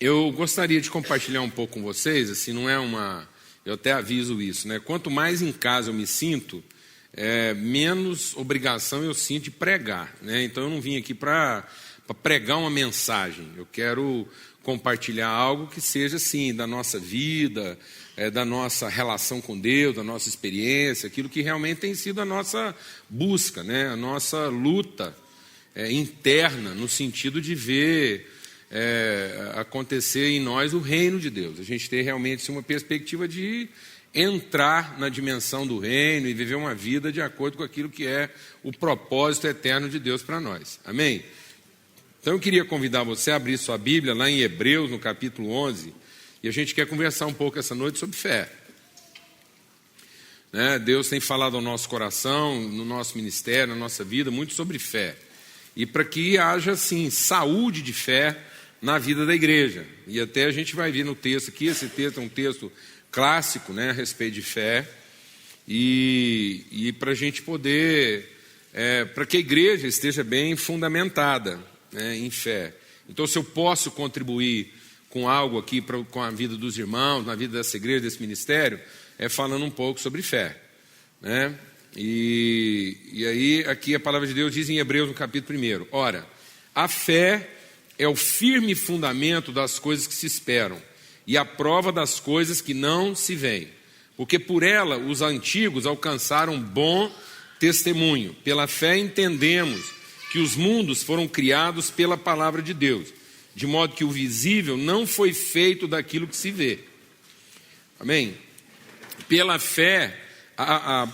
Eu gostaria de compartilhar um pouco com vocês, assim, não é uma... Eu até aviso isso, né? Quanto mais em casa eu me sinto, menos obrigação eu sinto de pregar, né? Então eu não vim aqui para pregar uma mensagem. Eu quero compartilhar algo que seja, assim, da nossa vida, da nossa relação com Deus, da nossa experiência, aquilo que realmente tem sido a nossa busca, né? A nossa luta interna, no sentido de ver acontecer em nós o reino de Deus. A gente tem realmente uma perspectiva de entrar na dimensão do reino e viver uma vida de acordo com aquilo que é o propósito eterno de Deus para nós. Amém? Então eu queria convidar você a abrir sua Bíblia lá em Hebreus, no capítulo 11, e a gente quer conversar um pouco essa noite sobre fé. Né? Deus tem falado ao nosso coração, no nosso ministério, na nossa vida, muito sobre fé. E para que haja, assim, saúde de fé na vida da igreja. E até a gente vai ver no texto aqui, esse texto é um texto clássico, né, a respeito de fé. E para a gente poder, para que a igreja esteja bem fundamentada, né, em fé. Então, se eu posso contribuir com algo aqui com a vida dos irmãos, na vida dessa igreja, desse ministério, falando um pouco sobre fé, né? E aí, aqui a palavra de Deus diz em Hebreus, no capítulo 1, ora, a fé é o firme fundamento das coisas que se esperam e a prova das coisas que não se veem, porque por ela os antigos alcançaram bom testemunho. Pela fé entendemos que os mundos foram criados pela palavra de Deus, de modo que o visível não foi feito daquilo que se vê. Amém? Pela fé,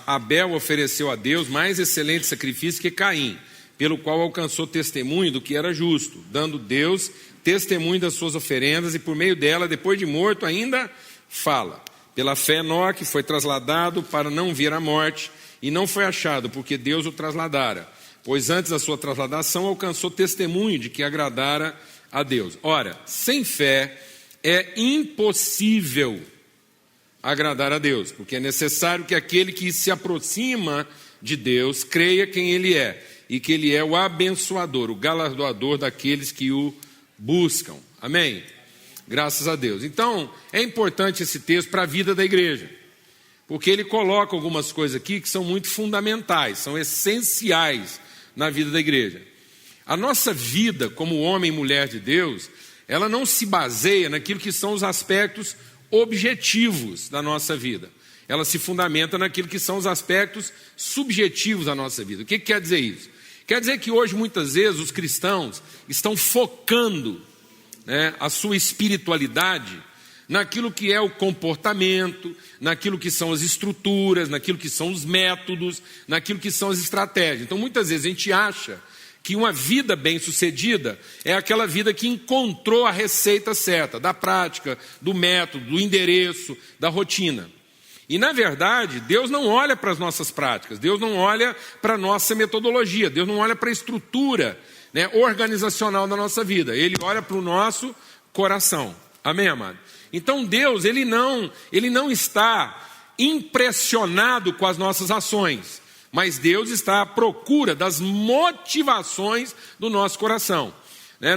Abel ofereceu a Deus mais excelente sacrifício que Caim, pelo qual alcançou testemunho do que era justo, dando Deus testemunho das suas oferendas, e por meio dela, depois de morto, ainda fala. Pela fé, Enoque foi trasladado para não vir à morte, e não foi achado, porque Deus o trasladara, pois antes da sua trasladação alcançou testemunho de que agradara a Deus. Ora, sem fé é impossível agradar a Deus, porque é necessário que aquele que se aproxima de Deus creia quem Ele é, e que Ele é o abençoador, o galardoador daqueles que o buscam. Amém? Graças a Deus. Então, é importante esse texto para a vida da igreja, porque ele coloca algumas coisas aqui que são muito fundamentais, são essenciais na vida da igreja. A nossa vida como homem e mulher de Deus, ela não se baseia naquilo que são os aspectos objetivos da nossa vida. Ela se fundamenta naquilo que são os aspectos subjetivos da nossa vida. O que quer dizer isso? Quer dizer que hoje, muitas vezes, os cristãos estão focando, né, a sua espiritualidade naquilo que é o comportamento, naquilo que são as estruturas, naquilo que são os métodos, naquilo que são as estratégias. Então, muitas vezes, a gente acha que uma vida bem-sucedida é aquela vida que encontrou a receita certa, da prática, do método, do endereço, da rotina. E, na verdade, Deus não olha para as nossas práticas, Deus não olha para a nossa metodologia, Deus não olha para a estrutura, né, organizacional da nossa vida, Ele olha para o nosso coração. Amém, amado? Então, Deus, Ele não está impressionado com as nossas ações, mas Deus está à procura das motivações do nosso coração.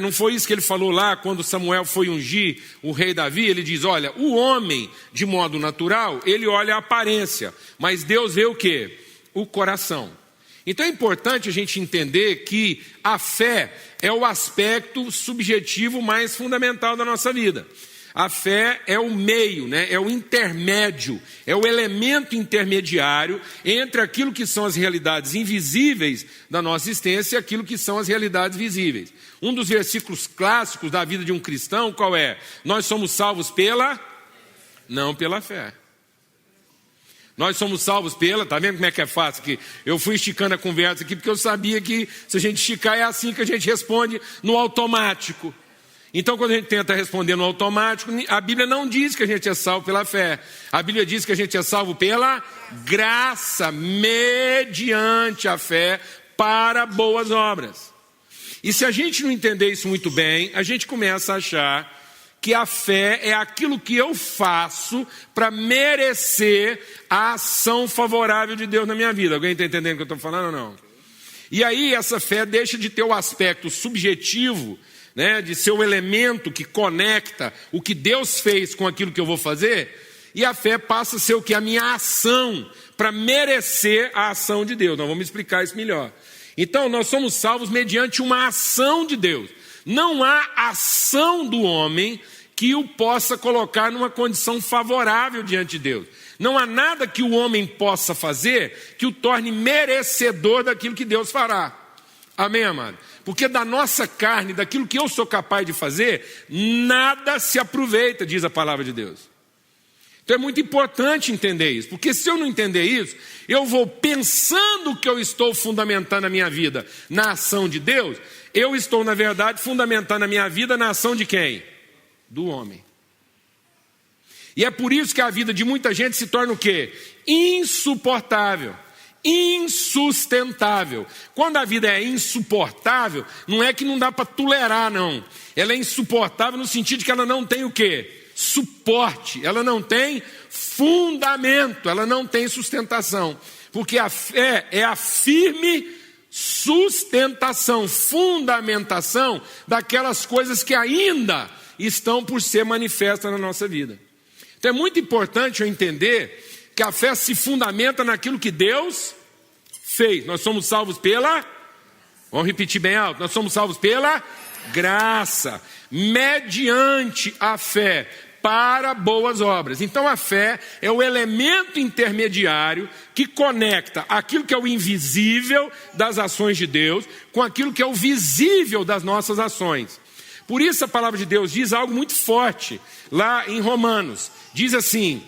Não foi isso que ele falou lá quando Samuel foi ungir o rei Davi? Ele diz, olha, o homem de modo natural, ele olha a aparência, mas Deus vê o quê? O coração. Então é importante a gente entender que a fé é o aspecto subjetivo mais fundamental da nossa vida. A fé é o meio, né? É o intermédio, é o elemento intermediário entre aquilo que são as realidades invisíveis da nossa existência e aquilo que são as realidades visíveis. Um dos versículos clássicos da vida de um cristão, qual é? Nós somos salvos não pela fé. Nós somos salvos tá vendo como é que é fácil? Que eu fui esticando a conversa aqui porque eu sabia que se a gente esticar é assim que a gente responde no automático. Então, quando a gente tenta responder no automático, a Bíblia não diz que a gente é salvo pela fé. A Bíblia diz que a gente é salvo pela graça, mediante a fé, para boas obras. E se a gente não entender isso muito bem, a gente começa a achar que a fé é aquilo que eu faço para merecer a ação favorável de Deus na minha vida. Alguém está entendendo o que eu estou falando ou não? E aí essa fé deixa de ter o aspecto subjetivo né, de ser o elemento que conecta o que Deus fez com aquilo que eu vou fazer, e a fé passa a ser o que? A minha ação, para merecer a ação de Deus. Nós vamos explicar isso melhor. Então, nós somos salvos mediante uma ação de Deus. Não há ação do homem que o possa colocar numa condição favorável diante de Deus. Não há nada que o homem possa fazer que o torne merecedor daquilo que Deus fará. Amém, amado? Porque da nossa carne, daquilo que eu sou capaz de fazer, nada se aproveita, diz a palavra de Deus. Então é muito importante entender isso, porque se eu não entender isso, eu vou pensando que eu estou fundamentando a minha vida na ação de Deus, eu estou, na verdade, fundamentando a minha vida na ação de quem? Do homem. E é por isso que a vida de muita gente se torna o quê? Insuportável, insustentável. Quando a vida é insuportável, não é que não dá para tolerar, não. Ela é insuportável no sentido de que ela não tem o quê? Suporte, ela não tem fundamento, ela não tem sustentação. Porque a fé é a firme sustentação, fundamentação daquelas coisas que ainda estão por ser manifestas na nossa vida. Então é muito importante eu entender que a fé se fundamenta naquilo que Deus fez. Nós somos salvos pela, vamos repetir bem alto, nós somos salvos pela graça, mediante a fé, para boas obras. Então a fé é o elemento intermediário que conecta aquilo que é o invisível das ações de Deus com aquilo que é o visível das nossas ações. Por isso a palavra de Deus diz algo muito forte lá em Romanos. Diz assim: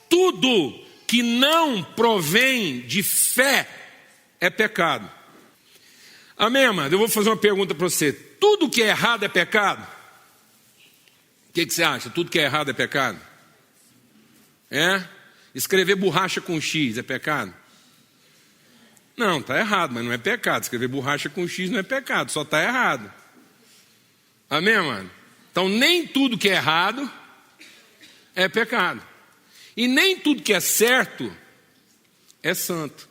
tudo que não provém de fé é pecado. Amém, amado? Eu vou fazer uma pergunta para você. Tudo que é errado é pecado? O que você acha? Tudo que é errado é pecado? É? Escrever borracha com X é pecado? Não, está errado, mas não é pecado. Escrever borracha com X não é pecado, só está errado. Amém, mano? Então nem tudo que é errado é pecado. E nem tudo que é certo é santo.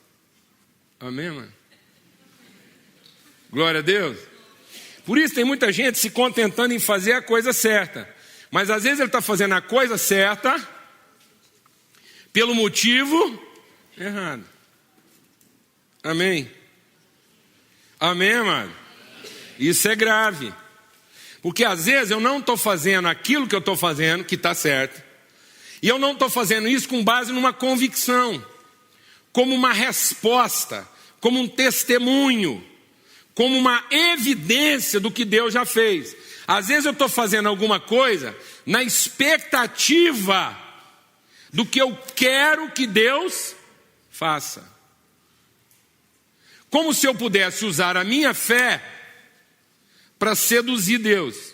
Amém, mano? Glória a Deus. Por isso tem muita gente se contentando em fazer a coisa certa. Mas às vezes ele está fazendo a coisa certa pelo motivo errado. Amém? Amém, amado? Isso é grave. Porque às vezes eu não estou fazendo aquilo que eu estou fazendo, que está certo. E eu não estou fazendo isso com base numa convicção, como uma resposta, como um testemunho, como uma evidência do que Deus já fez. Às vezes eu estou fazendo alguma coisa na expectativa do que eu quero que Deus faça. Como se eu pudesse usar a minha fé para seduzir Deus.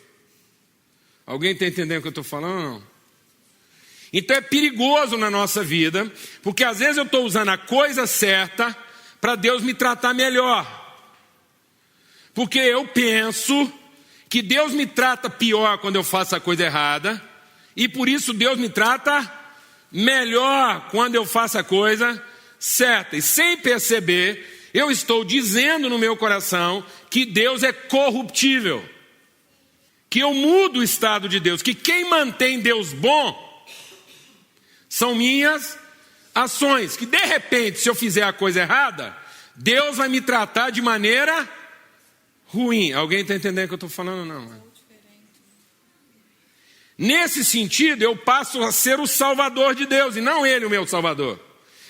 Alguém está entendendo o que eu estou falando ou não? Então é perigoso na nossa vida, porque às vezes eu estou usando a coisa certa para Deus me tratar melhor. Porque eu penso que Deus me trata pior quando eu faço a coisa errada, e por isso Deus me trata melhor quando eu faço a coisa certa. E sem perceber, eu estou dizendo no meu coração que Deus é corruptível, que eu mudo o estado de Deus, que quem mantém Deus bom são minhas ações, que de repente, se eu fizer a coisa errada, Deus vai me tratar de maneira ruim. Alguém está entendendo o que eu estou falando ou não? Nesse sentido, eu passo a ser o salvador de Deus, e não ele o meu salvador.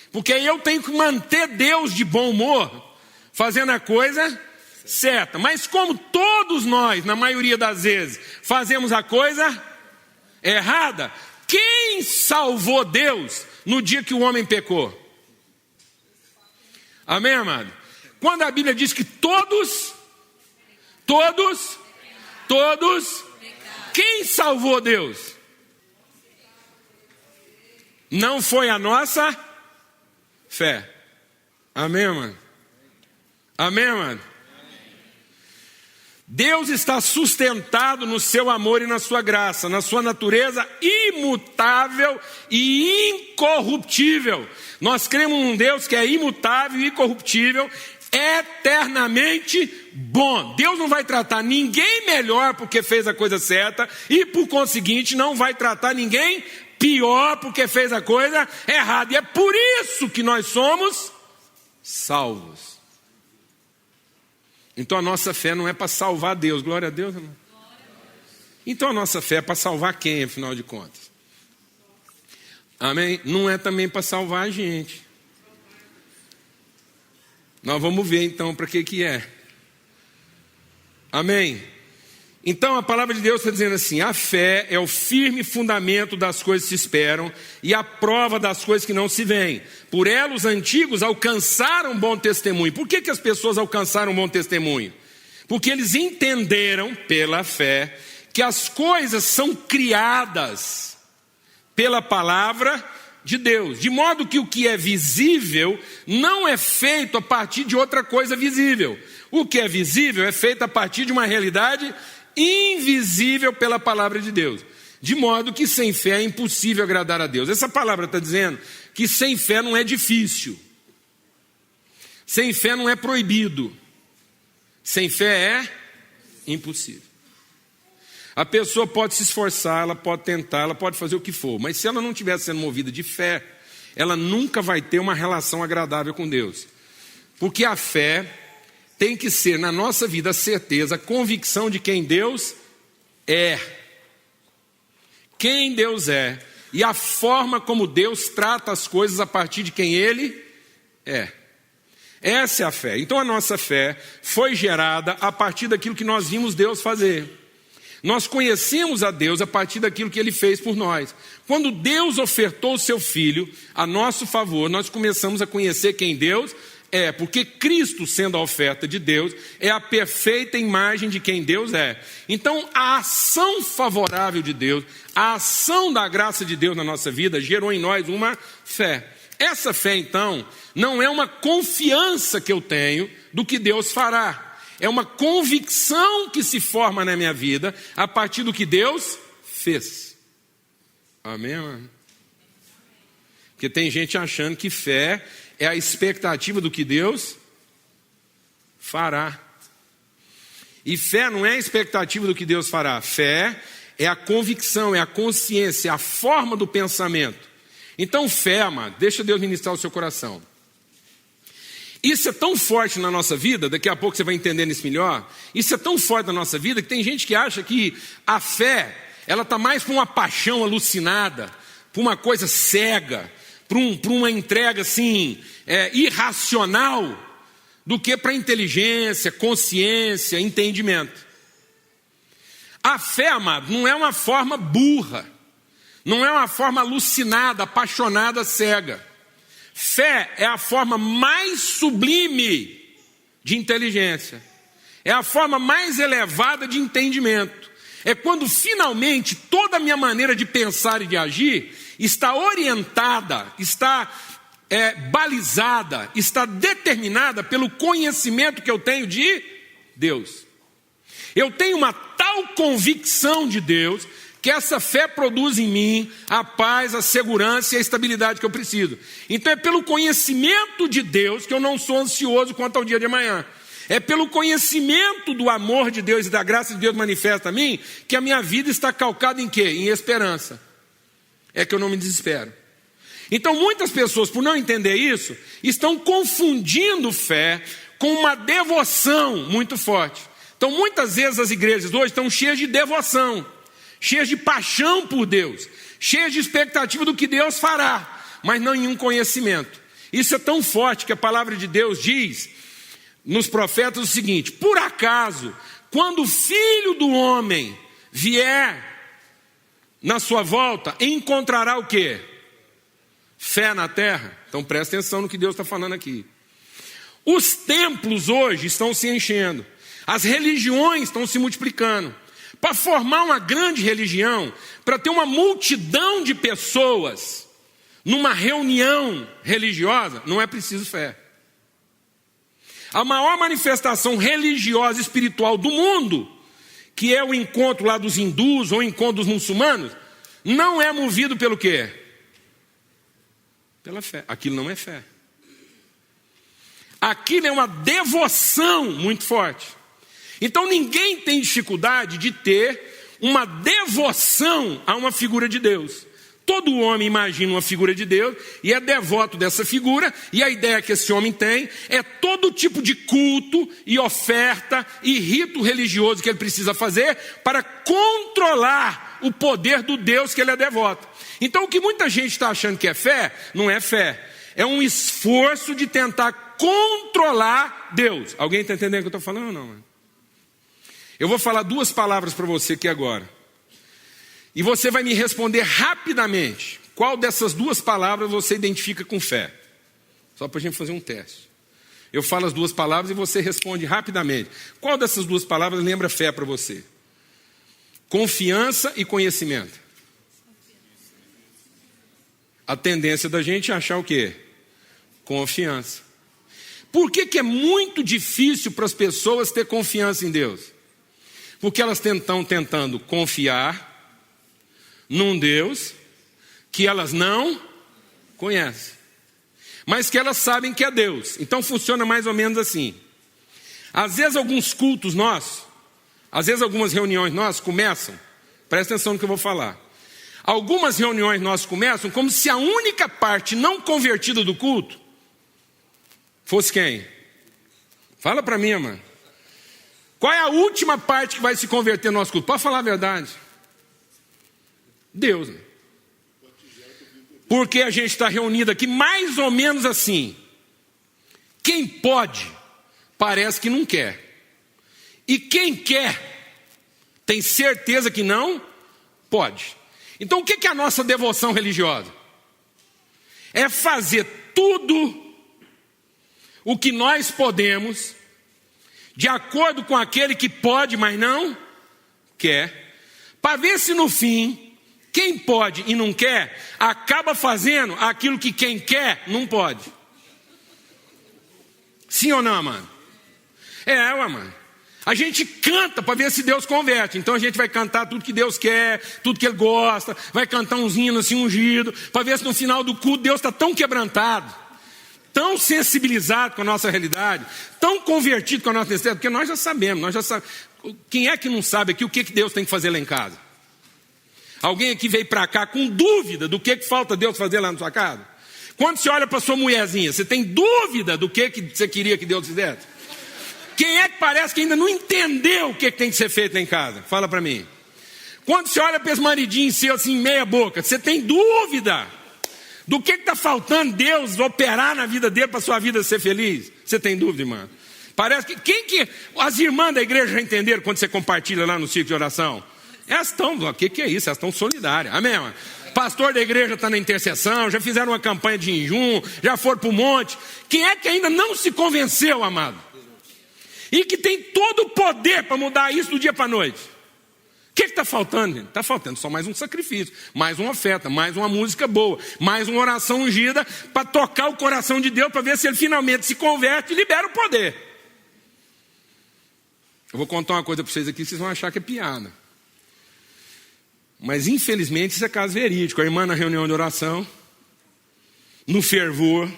Porque aí eu tenho que manter Deus de bom humor, fazendo a coisa certa. Mas como todos nós, na maioria das vezes, fazemos a coisa errada, quem salvou Deus no dia que o homem pecou? Amém, amado? Quando a Bíblia diz que todos, quem salvou Deus? Não foi a nossa fé. Amém, mano? Amém, mano? Deus está sustentado no seu amor e na sua graça, na sua natureza imutável e incorruptível. Nós cremos num Deus que é imutável e incorruptível, eternamente bom. Deus não vai tratar ninguém melhor porque fez a coisa certa e, por conseguinte, não vai tratar ninguém pior porque fez a coisa errada. E é por isso que nós somos salvos. Então a nossa fé não é para salvar Deus. Glória a Deus, irmão. Então a nossa fé é para salvar quem, afinal de contas? Amém? Não é também para salvar a gente. Nós vamos ver então para que é. Amém? Então a palavra de Deus está dizendo assim: a fé é o firme fundamento das coisas que se esperam e a prova das coisas que não se veem. Por ela os antigos alcançaram bom testemunho. Por que as pessoas alcançaram bom testemunho? Porque eles entenderam pela fé que as coisas são criadas pela palavra de Deus, de modo que o que é visível não é feito a partir de outra coisa visível. O que é visível é feito a partir de uma realidade invisível pela palavra de Deus. De modo que sem fé é impossível agradar a Deus. Essa palavra está dizendo que sem fé não é difícil. Sem fé não é proibido. Sem fé é impossível. A pessoa pode se esforçar, ela pode tentar, ela pode fazer o que for, mas se ela não estiver sendo movida de fé, ela nunca vai ter uma relação agradável com Deus. Porque a fé tem que ser na nossa vida a certeza, a convicção de quem Deus é. Quem Deus é e a forma como Deus trata as coisas a partir de quem Ele é. Essa é a fé. Então a nossa fé foi gerada a partir daquilo que nós vimos Deus fazer. Nós conhecemos a Deus a partir daquilo que Ele fez por nós. Quando Deus ofertou o seu Filho a nosso favor, nós começamos a conhecer quem Deus é, porque Cristo, sendo a oferta de Deus, é a perfeita imagem de quem Deus é. Então, a ação favorável de Deus, a ação da graça de Deus na nossa vida, gerou em nós uma fé. Essa fé, então, não é uma confiança que eu tenho do que Deus fará. É uma convicção que se forma na minha vida a partir do que Deus fez. Amém, mano? Porque tem gente achando que fé é a expectativa do que Deus fará. E fé não é a expectativa do que Deus fará. Fé é a convicção, é a consciência, é a forma do pensamento. Então fé, amado, deixa Deus ministrar o seu coração. Isso é tão forte na nossa vida, daqui a pouco você vai entender isso melhor. Isso é tão forte na nossa vida que tem gente que acha que a fé, ela está mais para uma paixão alucinada, para uma coisa cega, para uma entrega assim, irracional, do que para inteligência, consciência, entendimento. A fé, amado, não é uma forma burra, não é uma forma alucinada, apaixonada, cega. Fé é a forma mais sublime de inteligência. É a forma mais elevada de entendimento. É quando finalmente toda a minha maneira de pensar e de agir está orientada, está balizada, está determinada pelo conhecimento que eu tenho de Deus. Eu tenho uma tal convicção de Deus que essa fé produz em mim a paz, a segurança e a estabilidade que eu preciso. Então é pelo conhecimento de Deus que eu não sou ansioso quanto ao dia de amanhã. É pelo conhecimento do amor de Deus e da graça de Deus manifesta a mim que a minha vida está calcada em quê? Em esperança. É que eu não me desespero. Então muitas pessoas, por não entender isso, estão confundindo fé com uma devoção muito forte. Então muitas vezes as igrejas hoje estão cheias de devoção, cheias de paixão por Deus, cheias de expectativa do que Deus fará, mas não em um conhecimento. Isso é tão forte que a palavra de Deus diz nos profetas o seguinte: por acaso, quando o Filho do Homem vier na sua volta, encontrará o quê? Fé na terra? Então presta atenção no que Deus está falando aqui. Os templos hoje estão se enchendo, as religiões estão se multiplicando. Para formar uma grande religião, para ter uma multidão de pessoas numa reunião religiosa, não é preciso fé. A maior manifestação religiosa e espiritual do mundo, que é o encontro lá dos hindus ou o encontro dos muçulmanos, não é movido pelo quê? Pela fé. Aquilo não é fé. aquilo é uma devoção muito forte. Então ninguém tem dificuldade de ter uma devoção a uma figura de Deus. Todo homem imagina uma figura de Deus e é devoto dessa figura, e a ideia que esse homem tem é todo tipo de culto e oferta e rito religioso que ele precisa fazer para controlar o poder do Deus que ele é devoto. Então o que muita gente está achando que é fé, não é fé. É um esforço de tentar controlar Deus. Alguém está entendendo o que eu estou falando ou não? Mano? Eu vou falar duas palavras para você aqui agora. E você vai me responder rapidamente qual dessas duas palavras você identifica com fé. Só para a gente fazer um teste. Eu falo as duas palavras e você responde rapidamente. Qual dessas duas palavras lembra fé para você? Confiança e conhecimento. A tendência da gente é achar o quê? Confiança. Por que é muito difícil para as pessoas ter confiança em Deus? Porque elas estão tentando confiar num Deus que elas não conhecem, mas que elas sabem que é Deus. Então funciona mais ou menos assim. Às vezes alguns cultos nossos, às vezes algumas reuniões nossas começam, presta atenção no que eu vou falar. Algumas reuniões nossas começam como se a única parte não convertida do culto fosse quem? Fala para mim, mano. Qual é a última parte que vai se converter no nosso culto? Pode falar a verdade. Deus. Né? Porque a gente está reunido aqui mais ou menos assim. Quem pode, parece que não quer. E quem quer, tem certeza que não pode. Então o que é a nossa devoção religiosa? É fazer tudo o que nós podemos, de acordo com aquele que pode, mas não quer, para ver se no fim, quem pode e não quer, acaba fazendo aquilo que quem quer não pode. Sim ou não, mano? Mano. A gente canta para ver se Deus converte. Então a gente vai cantar tudo que Deus quer, tudo que Ele gosta, vai cantar uns hinos assim ungidos, para ver se no final do culto Deus está tão quebrantado, tão sensibilizado com a nossa realidade, tão convertido com a nossa necessidade, porque nós já sabemos. Quem é que não sabe aqui o que Deus tem que fazer lá em casa? Alguém aqui veio para cá com dúvida do que falta Deus fazer lá na sua casa? Quando você olha para sua mulherzinha, você tem dúvida do que você queria que Deus fizesse? Quem é que parece que ainda não entendeu o que tem que ser feito lá em casa? Fala para mim. Quando você olha para esse maridinho seu assim, meia boca, você tem dúvida do que está faltando Deus operar na vida dele para sua vida ser feliz? Você tem dúvida, irmão? Parece que as irmãs da igreja já entenderam quando você compartilha lá no círculo de oração? Elas estão, o que é isso? Elas estão solidárias, amém, mano? Pastor da igreja está na intercessão, já fizeram uma campanha de jejum, já foram para o monte. Quem é que ainda não se convenceu, amado? E que tem todo o poder para mudar isso do dia para a noite? O que está faltando, gente? Está faltando só mais um sacrifício, mais uma oferta, mais uma música boa, mais uma oração ungida para tocar o coração de Deus, para ver se ele finalmente se converte e libera o poder. Eu vou contar uma coisa para vocês aqui, vocês vão achar que é piada. Mas infelizmente isso é caso verídico. A irmã na reunião de oração, no fervor,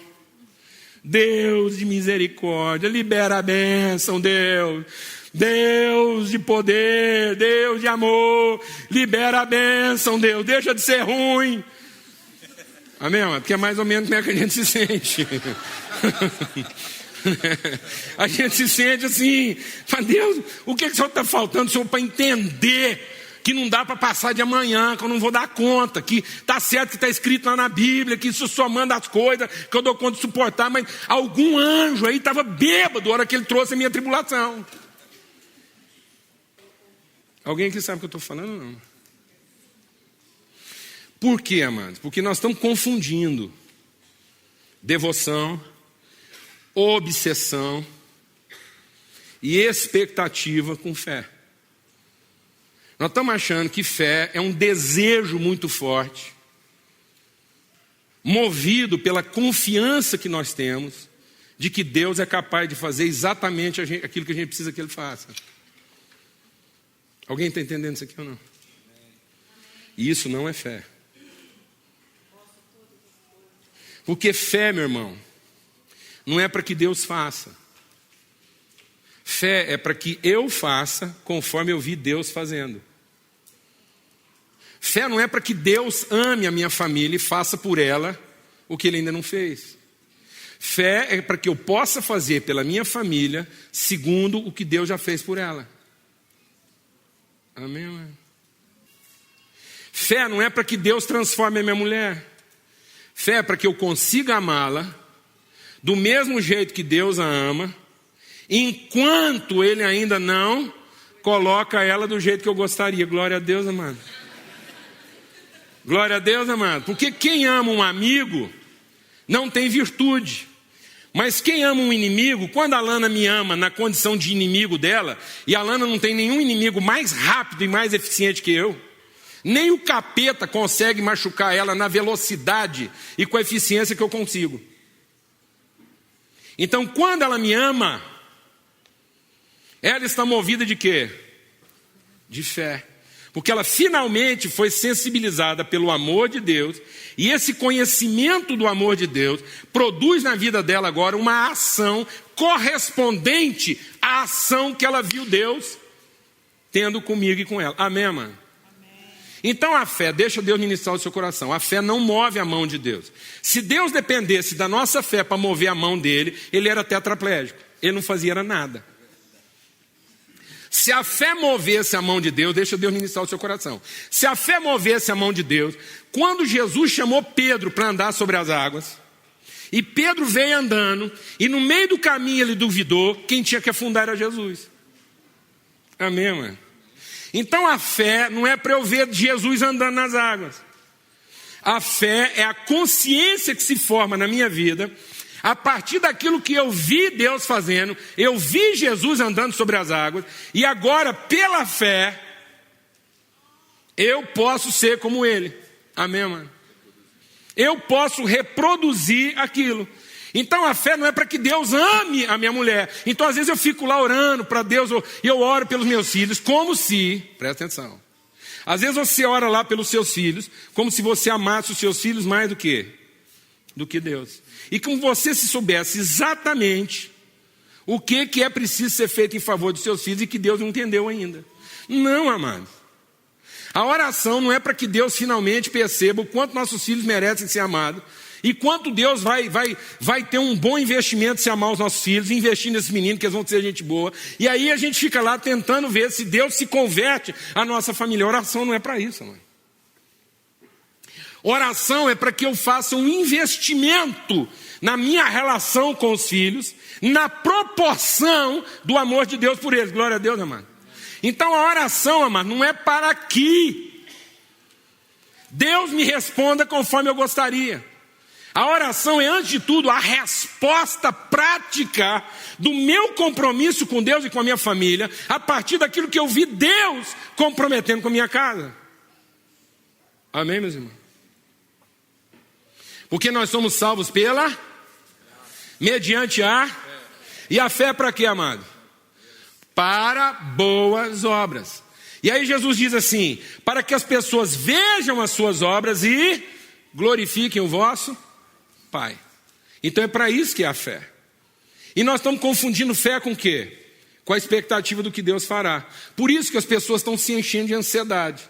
Deus de misericórdia, libera a bênção, Deus. Deus de poder, Deus de amor, libera a bênção, Deus, deixa de ser ruim. Amém? Porque é mais ou menos como é que a gente se sente. A gente se sente assim, mas Deus, o que o Senhor está faltando, Senhor, para entender que não dá para passar de amanhã, que eu não vou dar conta, que está certo que está escrito lá na Bíblia, que isso só manda as coisas, que eu dou conta de suportar, mas algum anjo aí estava bêbado na hora que ele trouxe a minha tribulação. Alguém aqui sabe o que eu estou falando ou não? Por quê, amados? Porque nós estamos confundindo devoção, obsessão e expectativa com fé. Nós estamos achando que fé é um desejo muito forte, movido pela confiança que nós temos de que Deus é capaz de fazer exatamente aquilo que a gente precisa que Ele faça. Alguém está entendendo isso aqui ou não? E isso não é fé. Porque fé, meu irmão, não é para que Deus faça. Fé é para que eu faça conforme eu vi Deus fazendo. Fé não é para que Deus ame a minha família e faça por ela o que Ele ainda não fez. Fé é para que eu possa fazer pela minha família segundo o que Deus já fez por ela. Amém, amém? Fé não é para que Deus transforme a minha mulher. Fé é para que eu consiga amá-la do mesmo jeito que Deus a ama, enquanto Ele ainda não coloca ela do jeito que eu gostaria. Glória a Deus, amado. Glória a Deus, amado. Porque quem ama um amigo não tem virtude. Mas quem ama um inimigo, quando a Lana me ama na condição de inimigo dela, e a Lana não tem nenhum inimigo mais rápido e mais eficiente que eu, nem o capeta consegue machucar ela na velocidade e com a eficiência que eu consigo. Então, quando ela me ama, ela está movida de quê? De fé. Porque ela finalmente foi sensibilizada pelo amor de Deus, e esse conhecimento do amor de Deus produz na vida dela agora uma ação correspondente à ação que ela viu Deus tendo comigo e com ela. Amém, mano? Então a fé, deixa Deus ministrar o seu coração. A fé não move a mão de Deus. Se Deus dependesse da nossa fé para mover a mão dele, ele era tetraplégico. Ele não fazia nada. Se a fé movesse a mão de Deus, deixa Deus ministrar o seu coração. Se a fé movesse a mão de Deus, quando Jesus chamou Pedro para andar sobre as águas, e Pedro veio andando, e no meio do caminho ele duvidou, quem tinha que afundar era Jesus. Amém, mano? Então a fé não é para eu ver Jesus andando nas águas. A fé é a consciência que se forma na minha vida, a partir daquilo que eu vi Deus fazendo, eu vi Jesus andando sobre as águas, e agora, pela fé, eu posso ser como Ele. Amém, mano? Eu posso reproduzir aquilo. Então a fé não é para que Deus ame a minha mulher. Então às vezes eu fico lá orando para Deus, eu oro pelos meus filhos, como se, presta atenção, às vezes você ora lá pelos seus filhos, como se você amasse os seus filhos mais do que Deus. E como você se soubesse exatamente o que é preciso ser feito em favor dos seus filhos e que Deus não entendeu ainda. Não, amado. A oração não é para que Deus finalmente perceba o quanto nossos filhos merecem ser amados e quanto Deus vai ter um bom investimento se amar os nossos filhos, investir nesses meninos que eles vão ser gente boa. E aí a gente fica lá tentando ver se Deus se converte à nossa família. A oração não é para isso, mãe. Oração é para que eu faça um investimento na minha relação com os filhos, na proporção do amor de Deus por eles. Glória a Deus, amado. Então a oração, amado, não é para que Deus me responda conforme eu gostaria. A oração é, antes de tudo, a resposta prática do meu compromisso com Deus e com a minha família, a partir daquilo que eu vi Deus comprometendo com a minha casa. Amém, meus irmãos? Porque nós somos salvos mediante a... E a fé é para quê, amado? Para boas obras. E aí Jesus diz assim, para que as pessoas vejam as suas obras e glorifiquem o vosso Pai. Então é para isso que é a fé. E nós estamos confundindo fé com o quê? Com a expectativa do que Deus fará. Por isso que as pessoas estão se enchendo de ansiedade.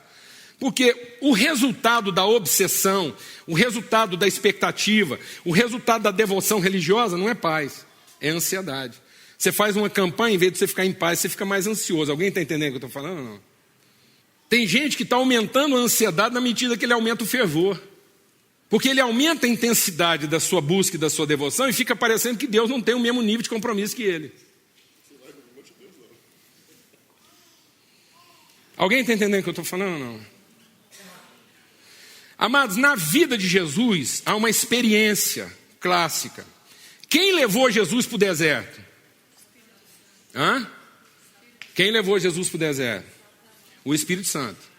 Porque o resultado da obsessão, o resultado da expectativa, o resultado da devoção religiosa não é paz, é ansiedade. Você faz uma campanha, em vez de você ficar em paz, você fica mais ansioso. Alguém está entendendo o que eu estou falando ou não? Tem gente que está aumentando a ansiedade na medida que ele aumenta o fervor. Porque ele aumenta a intensidade da sua busca e da sua devoção e fica parecendo que Deus não tem o mesmo nível de compromisso que ele. Alguém está entendendo o que eu estou falando ou não? Amados, na vida de Jesus há uma experiência clássica. Quem levou Jesus para o deserto? Quem levou Jesus para o deserto? O Espírito Santo.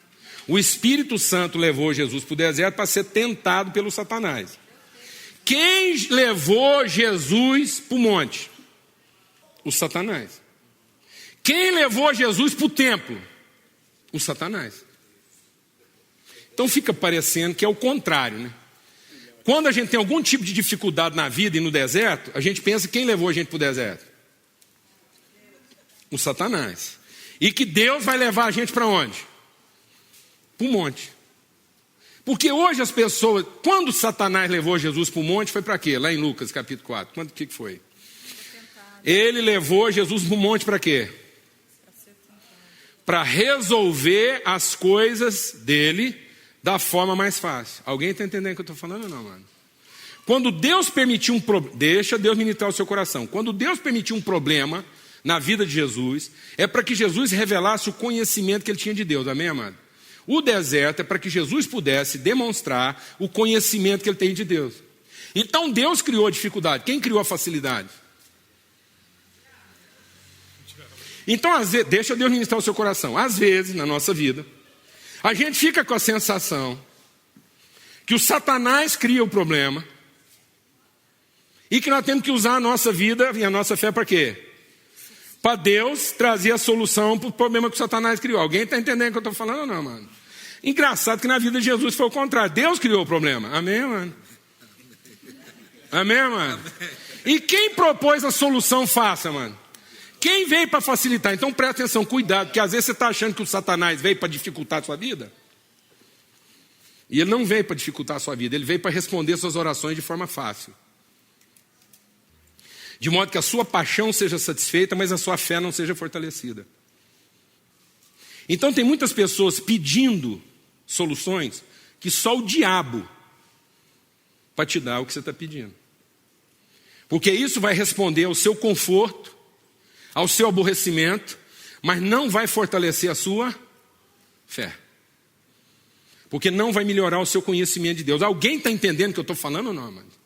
O Espírito Santo levou Jesus para o deserto para ser tentado pelo Satanás. Quem levou Jesus para o monte? O Satanás. Quem levou Jesus para o templo? O Satanás. Então fica parecendo que é o contrário, né? Quando a gente tem algum tipo de dificuldade na vida e no deserto, a gente pensa quem levou a gente para o deserto? O Satanás. E que Deus vai levar a gente para onde? Para o monte. Porque hoje as pessoas, quando Satanás levou Jesus para o monte, foi para quê? Lá em Lucas capítulo 4, o que foi? Ele levou Jesus para o monte para quê? Para resolver as coisas dele da forma mais fácil. Alguém está entendendo o que eu estou falando ou não, mano? Quando Deus permitiu um problema, deixa Deus ministrar o seu coração. Quando Deus permitiu um problema na vida de Jesus, é para que Jesus revelasse o conhecimento que ele tinha de Deus, amém, amado? O deserto é para que Jesus pudesse demonstrar o conhecimento que ele tem de Deus. Então Deus criou a dificuldade. Quem criou a facilidade? Então, às vezes, deixa Deus ministrar o seu coração. Às vezes, na nossa vida, a gente fica com a sensação que o Satanás cria o problema e que nós temos que usar a nossa vida e a nossa fé para quê? Para Deus trazer a solução para o problema que o Satanás criou. Alguém está entendendo o que eu estou falando ou não, mano? Engraçado que na vida de Jesus foi o contrário. Deus criou o problema. Amém, mano? Amém, mano? E quem propôs a solução fácil, mano? Quem veio para facilitar? Então presta atenção, cuidado, porque às vezes você está achando que o Satanás veio para dificultar a sua vida. E ele não veio para dificultar a sua vida, ele veio para responder suas orações de forma fácil. De modo que a sua paixão seja satisfeita, mas a sua fé não seja fortalecida. Então tem muitas pessoas pedindo soluções que só o diabo para te dar o que você está pedindo. Porque isso vai responder ao seu conforto, ao seu aborrecimento, mas não vai fortalecer a sua fé. Porque não vai melhorar o seu conhecimento de Deus. Alguém está entendendo o que eu estou falando ou não, mano?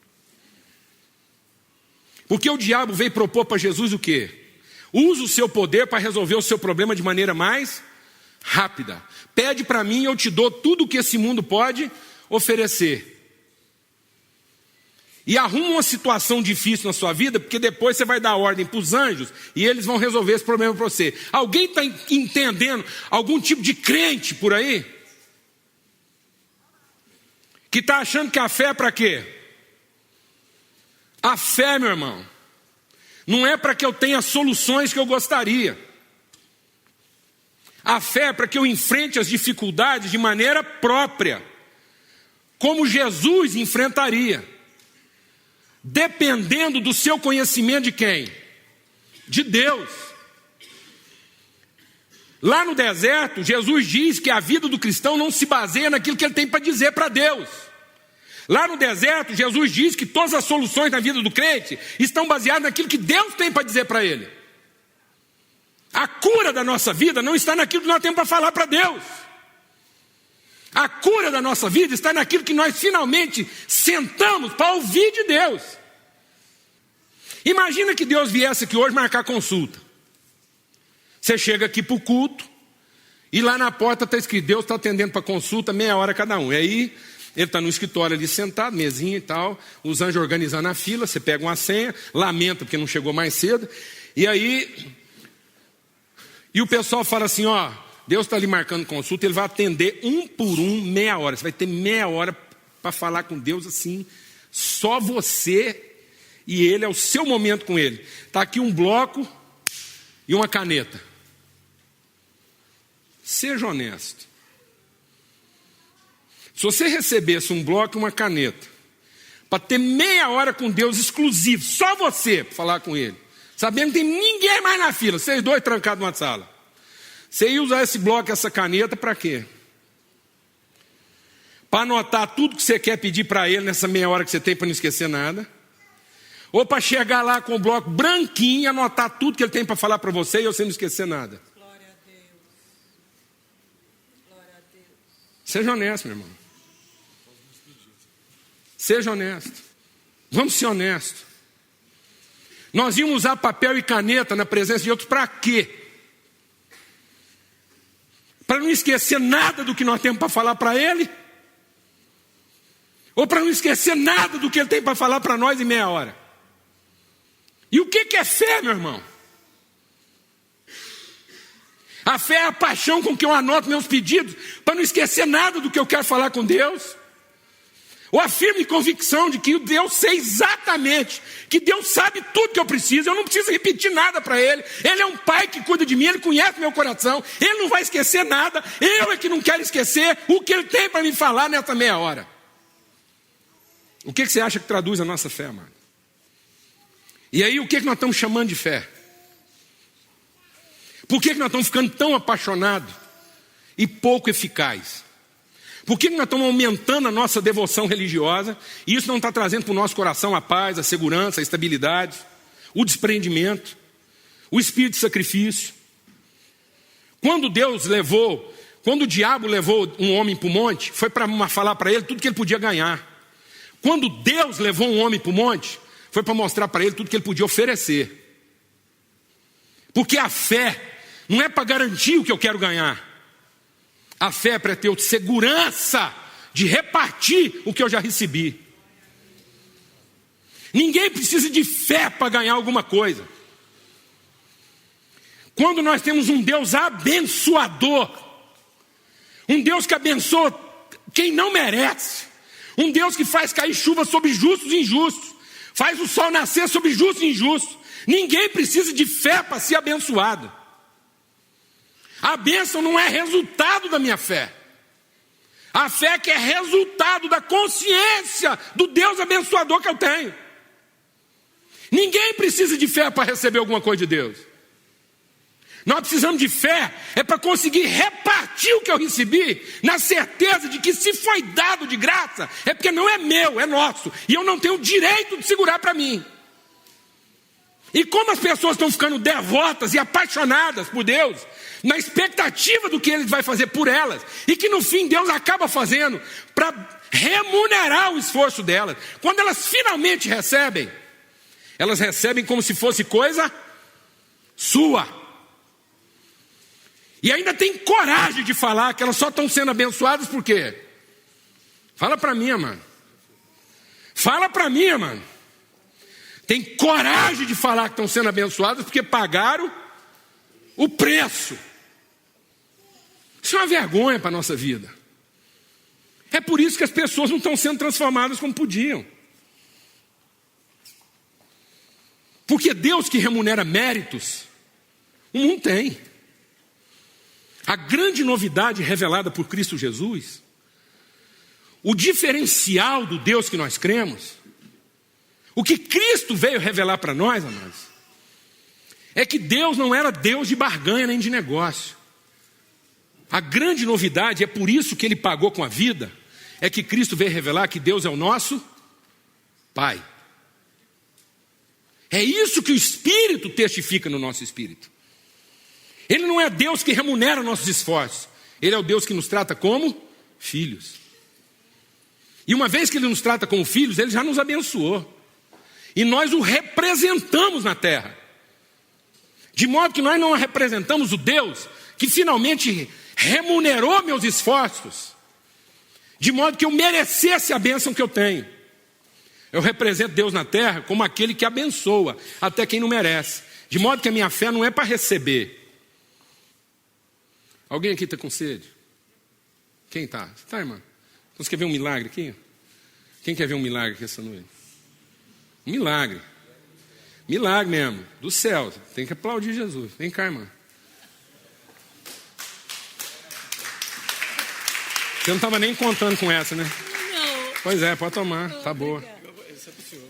Porque o diabo veio propor para Jesus o quê? Use o seu poder para resolver o seu problema de maneira mais rápida. Pede para mim e eu te dou tudo o que esse mundo pode oferecer. E arruma uma situação difícil na sua vida, porque depois você vai dar ordem para os anjos e eles vão resolver esse problema para você. Alguém está entendendo algum tipo de crente por aí? Que está achando que a fé é para quê? A fé, meu irmão, não é para que eu tenha soluções que eu gostaria. A fé é para que eu enfrente as dificuldades de maneira própria, como Jesus enfrentaria. Dependendo do seu conhecimento de quem? De Deus. Lá no deserto, Jesus diz que a vida do cristão não se baseia naquilo que ele tem para dizer para Deus. Lá no deserto, Jesus diz que todas as soluções na vida do crente estão baseadas naquilo que Deus tem para dizer para ele. A cura da nossa vida não está naquilo que nós temos para falar para Deus. A cura da nossa vida está naquilo que nós finalmente sentamos para ouvir de Deus. Imagina que Deus viesse aqui hoje marcar consulta. Você chega aqui para o culto e lá na porta está escrito, Deus está atendendo para consulta, meia hora cada um. E aí ele está no escritório ali sentado, mesinha e tal, os anjos organizando a fila, você pega uma senha, lamenta porque não chegou mais cedo. E aí, o pessoal fala assim, ó, Deus está ali marcando consulta, ele vai atender um por um, meia hora. Você vai ter meia hora para falar com Deus assim, só você e ele, é o seu momento com ele. Está aqui um bloco e uma caneta. Seja honesto. Se você recebesse um bloco e uma caneta, para ter meia hora com Deus exclusivo, só você, para falar com ele, sabendo que não tem ninguém mais na fila, vocês dois trancados numa sala. Você ia usar esse bloco e essa caneta para quê? Para anotar tudo que você quer pedir para ele nessa meia hora que você tem para não esquecer nada? Ou para chegar lá com o bloco branquinho e anotar tudo que ele tem para falar para você e você não esquecer nada? Glória a Deus. Glória a Deus. Seja honesto, meu irmão. Seja honesto. Vamos ser honestos. Nós íamos usar papel e caneta na presença de outros para quê? Para não esquecer nada do que nós temos para falar para ele? Ou para não esquecer nada do que ele tem para falar para nós em meia hora? E o que é fé, meu irmão? A fé é a paixão com que eu anoto meus pedidos, para não esquecer nada do que eu quero falar com Deus. ou a firme convicção de que Deus sei exatamente, que Deus sabe tudo que eu preciso, eu não preciso repetir nada para Ele. Ele é um pai que cuida de mim, Ele conhece meu coração, Ele não vai esquecer nada, eu é que não quero esquecer o que Ele tem para me falar nessa meia hora. O que você acha que traduz a nossa fé, amado? E aí o que nós estamos chamando de fé? Por que nós estamos ficando tão apaixonados e pouco eficazes? Por que nós estamos aumentando a nossa devoção religiosa e isso não está trazendo para o nosso coração a paz, a segurança, a estabilidade, o desprendimento, o espírito de sacrifício? Quando o diabo levou um homem para o monte, foi para falar para ele tudo que ele podia ganhar. Quando Deus levou um homem para o monte, foi para mostrar para ele tudo que ele podia oferecer. Porque a fé não é para garantir o que eu quero ganhar. A fé é para ter segurança de repartir o que eu já recebi. Ninguém precisa de fé para ganhar alguma coisa. Quando nós temos um Deus abençoador, um Deus que abençoa quem não merece, um Deus que faz cair chuva sobre justos e injustos, faz o sol nascer sobre justos e injustos, ninguém precisa de fé para ser abençoado. A bênção não é resultado da minha fé. A fé que é resultado da consciência do Deus abençoador que eu tenho. Ninguém precisa de fé para receber alguma coisa de Deus. Nós precisamos de fé para conseguir repartir o que eu recebi, na certeza de que se foi dado de graça, é porque não é meu, é nosso. E eu não tenho o direito de segurar para mim. E como as pessoas estão ficando devotas e apaixonadas por Deus, na expectativa do que Ele vai fazer por elas, e que no fim Deus acaba fazendo para remunerar o esforço delas. Quando elas finalmente recebem, elas recebem como se fosse coisa sua. E ainda tem coragem de falar que elas só estão sendo abençoadas por quê? Fala para mim, mano. Fala para mim, mano. Tem coragem de falar que estão sendo abençoadas porque pagaram o preço. Isso é uma vergonha para a nossa vida. É por isso que as pessoas não estão sendo transformadas como podiam. Porque Deus que remunera méritos, o mundo tem. A grande novidade revelada por Cristo Jesus, o diferencial do Deus que nós cremos, o que Cristo veio revelar para nós, amados, é que Deus não era Deus de barganha nem de negócio. A grande novidade, é por isso que Ele pagou com a vida, é que Cristo veio revelar que Deus é o nosso Pai. É isso que o Espírito testifica no nosso espírito. Ele não é Deus que remunera nossos esforços. Ele é o Deus que nos trata como filhos. E uma vez que Ele nos trata como filhos, Ele já nos abençoou. E nós o representamos na terra. De modo que nós não representamos o Deus que finalmente remunerou meus esforços, de modo que eu merecesse a bênção que eu tenho. Eu represento Deus na terra como aquele que abençoa até quem não merece. De modo que a minha fé não é para receber. Alguém aqui está com sede? Quem está? Você está, irmão? Então você quer ver um milagre aqui? Quem quer ver um milagre aqui essa noite? Um milagre. Milagre mesmo. Do céu. Tem que aplaudir Jesus. Vem cá, irmão. Você não estava nem contando com essa, né? Não. Pois é, pode tomar. Tá boa.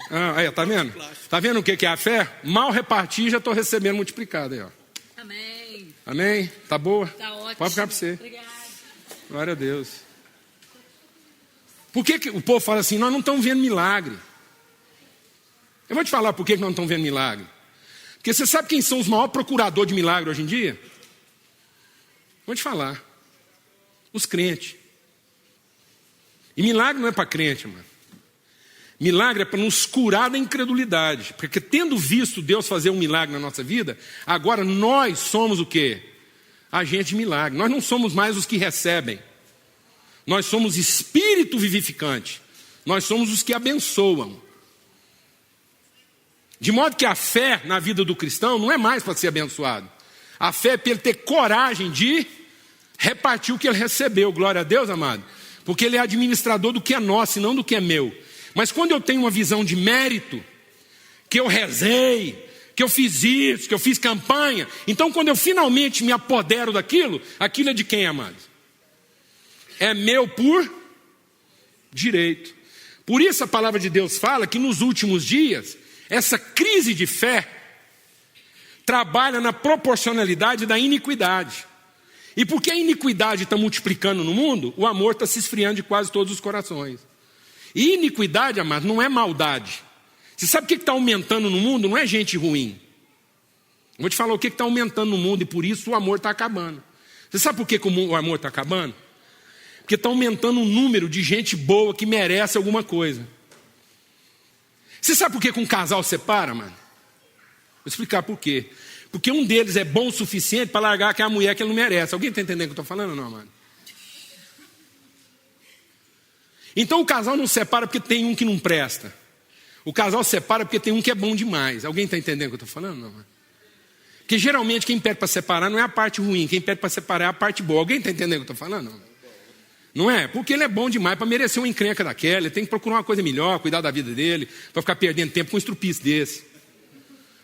Ah, aí, tá vendo? Tá vendo o que é a fé? Mal repartir, já estou recebendo multiplicado aí, ó. Amém. Amém? Tá boa? Tá ótimo. Pode ficar para você. Obrigada. Glória a Deus. Por que o povo fala assim, nós não estamos vendo milagre? Eu vou te falar por que nós não estamos vendo milagre. Porque você sabe quem são os maiores procuradores de milagre hoje em dia? Vou te falar. Os crentes. E milagre não é para crente, mano. Milagre é para nos curar da incredulidade. Porque tendo visto Deus fazer um milagre na nossa vida, agora nós somos o quê? Agente de milagre. Nós não somos mais os que recebem. Nós somos espírito vivificante. Nós somos os que abençoam. De modo que a fé na vida do cristão não é mais para ser abençoado. A fé é para ele ter coragem de repartir o que ele recebeu. Glória a Deus, amado. porque ele é administrador do que é nosso e não do que é meu. Mas quando eu tenho uma visão de mérito, que eu rezei, que eu fiz isso, que eu fiz campanha, então quando eu finalmente me apodero daquilo, aquilo é de quem, amados? É meu por direito. Por isso a palavra de Deus fala que nos últimos dias, essa crise de fé trabalha na proporcionalidade da iniquidade. E porque a iniquidade está multiplicando no mundo, o amor está se esfriando de quase todos os corações. E iniquidade, amado, não é maldade. Você sabe o que está aumentando no mundo? Não é gente ruim. Eu vou te falar o que está aumentando no mundo e por isso o amor está acabando. Você sabe por que o amor está acabando? Porque está aumentando o número de gente boa que merece alguma coisa. Você sabe por que um casal separa, mano? Vou explicar por quê. Porque um deles é bom o suficiente para largar aquela mulher que ele não merece. Alguém está entendendo o que eu estou falando ou não, mano? Então o casal não separa porque tem um que não presta. O casal separa porque tem um que é bom demais. Alguém está entendendo o que eu estou falando? Não, mano? Porque geralmente quem pede para separar não é a parte ruim. Quem pede para separar é a parte boa. Alguém está entendendo o que eu estou falando? Não. Não é? Porque ele é bom demais para merecer uma encrenca daquela. Ele tem que procurar uma coisa melhor, cuidar da vida dele, para ficar perdendo tempo com um estrupice desse.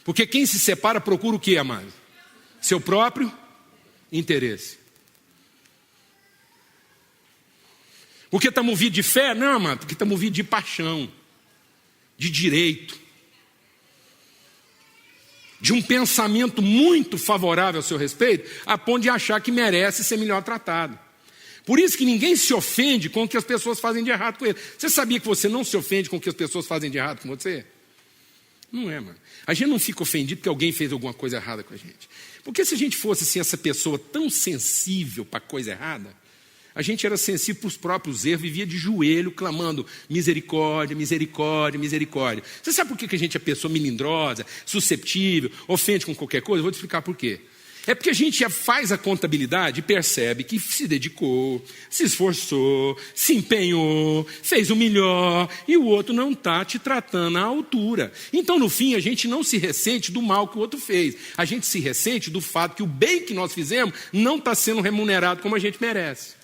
Porque quem se separa procura o quê, amado? Seu próprio interesse. Porque está movido de fé? Não, amado, porque está movido de paixão, de direito, de um pensamento muito favorável ao seu respeito, a ponto de achar que merece ser melhor tratado. Por isso que ninguém se ofende com o que as pessoas fazem de errado com ele. Você sabia que você não se ofende com o que as pessoas fazem de errado com você? Não é, mano. A gente não fica ofendido porque alguém fez alguma coisa errada com a gente. Porque se a gente fosse assim, essa pessoa tão sensível para coisa errada, a gente era sensível para os próprios erros, vivia de joelho, clamando misericórdia, misericórdia, misericórdia. Você sabe por que a gente é pessoa melindrosa, susceptível, ofende com qualquer coisa? Eu vou te explicar por quê. É porque a gente já faz a contabilidade e percebe que se dedicou, se esforçou, se empenhou, fez o melhor e o outro não está te tratando à altura. Então, no fim, a gente não se ressente do mal que o outro fez. A gente se ressente do fato que o bem que nós fizemos não está sendo remunerado como a gente merece.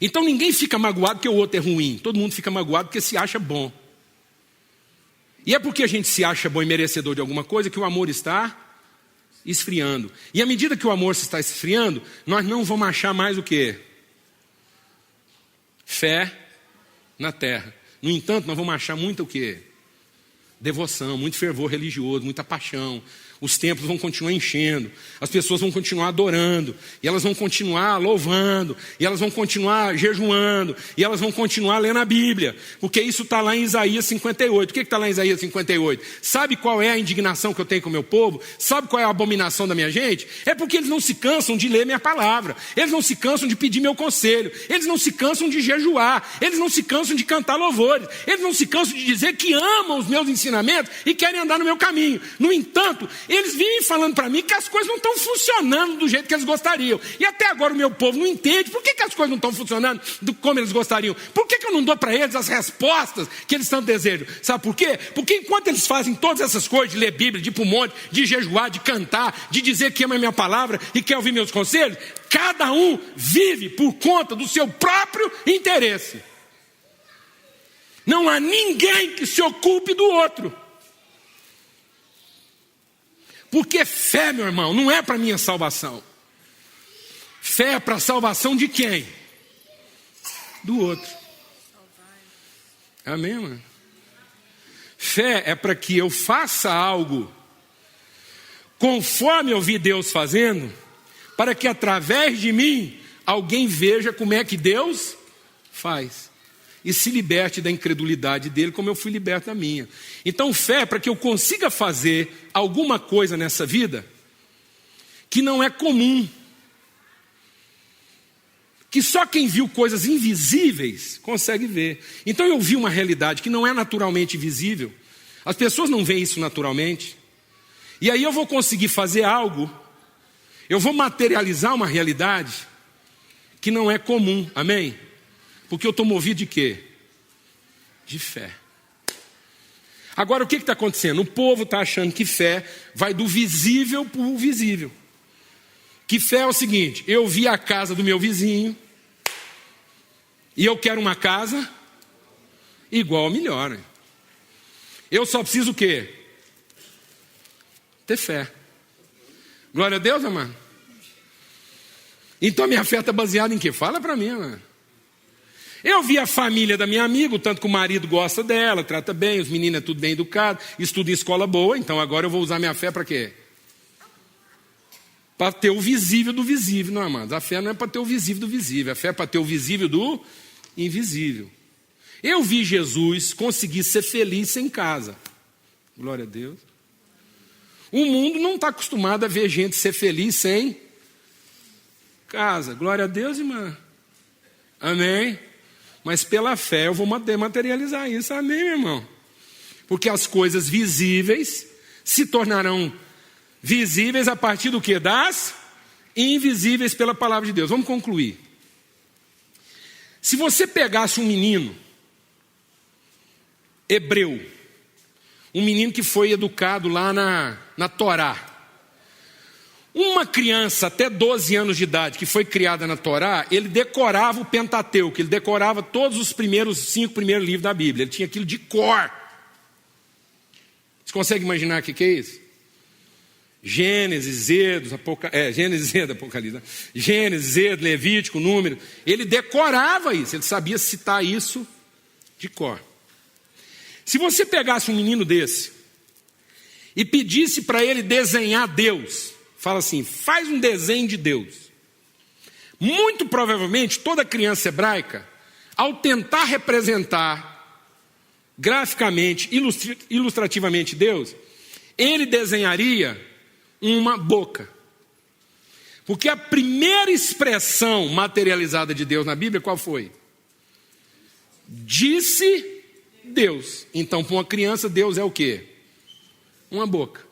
Então, ninguém fica magoado porque o outro é ruim. Todo mundo fica magoado porque se acha bom. E é porque a gente se acha bom e merecedor de alguma coisa que o amor está esfriando. E à medida que o amor se está esfriando, nós não vamos achar mais o quê? Fé na terra. No entanto, nós vamos achar muito o quê? Devoção, muito fervor religioso, muita paixão. Os templos vão continuar enchendo, as pessoas vão continuar adorando, e elas vão continuar louvando, e elas vão continuar jejuando, e elas vão continuar lendo a Bíblia, porque isso está lá em Isaías 58. O que está lá em Isaías 58? Sabe qual é a indignação que eu tenho com o meu povo? Sabe qual é a abominação da minha gente? É porque eles não se cansam de ler minha palavra, eles não se cansam de pedir meu conselho, eles não se cansam de jejuar, eles não se cansam de cantar louvores, eles não se cansam de dizer que amam os meus ensinamentos e querem andar no meu caminho. No entanto, eles vivem falando para mim que as coisas não estão funcionando do jeito que eles gostariam. E até agora o meu povo não entende por que as coisas não estão funcionando como eles gostariam. Por que eu não dou para eles as respostas que eles tanto desejam? Sabe por quê? Porque enquanto eles fazem todas essas coisas, de ler Bíblia, de ir para o monte, de jejuar, de cantar, de dizer que ama a minha palavra e quer ouvir meus conselhos, cada um vive por conta do seu próprio interesse. Não há ninguém que se ocupe do outro. Porque fé, meu irmão, não é para minha salvação. Fé é para a salvação de quem? Do outro. Amém, mano? Fé é para que eu faça algo conforme eu vi Deus fazendo, para que através de mim alguém veja como é que Deus faz. E se liberte da incredulidade dele, como eu fui liberto da minha. Então fé é para que eu consiga fazer alguma coisa nessa vida que não é comum. Que só quem viu coisas invisíveis consegue ver. Então eu vi uma realidade que não é naturalmente visível. As pessoas não veem isso naturalmente. E aí eu vou conseguir fazer algo, eu vou materializar uma realidade que não é comum. Amém? Porque eu estou movido de quê? De fé. Agora o que está acontecendo? O povo está achando que fé vai do visível para o visível. Que fé é o seguinte: eu vi a casa do meu vizinho e eu quero uma casa igual ou melhor. Né? Eu só preciso o quê? Ter fé. Glória a Deus, amado. Então minha fé está baseada em quê? Fala para mim, amado. Eu vi a família da minha amiga, tanto que o marido gosta dela, trata bem, os meninos é tudo bem educado, estuda em escola boa, então agora eu vou usar minha fé para quê? Para ter o visível do visível, não, amados. A fé não é para ter o visível do visível, a fé é para ter o visível do invisível. Eu vi Jesus conseguir ser feliz sem casa. Glória a Deus. O mundo não está acostumado a ver gente ser feliz sem casa. Glória a Deus, irmã. Amém? Mas pela fé eu vou materializar isso. Amém, meu irmão? Porque as coisas visíveis se tornarão visíveis a partir do quê? Das invisíveis pela palavra de Deus. Vamos concluir. Se você pegasse um menino hebreu, um menino que foi educado lá na Torá, uma criança até 12 anos de idade que foi criada na Torá, ele decorava o Pentateuco, ele decorava todos os 5 primeiros livros da Bíblia, ele tinha aquilo de cor. Você consegue imaginar o que é isso? Gênesis, Êxodo, Apocalipse, Gênesis, Êxodo, Levítico, Número. Ele decorava isso, ele sabia citar isso de cor. Se você pegasse um menino desse e pedisse para ele desenhar Deus, fala assim, faz um desenho de Deus. Muito provavelmente toda criança hebraica, ao tentar representar graficamente, ilustrativamente Deus, ele desenharia uma boca. Porque a primeira expressão materializada de Deus na Bíblia, qual foi? Disse Deus. Então, para uma criança, Deus é o quê? Uma boca.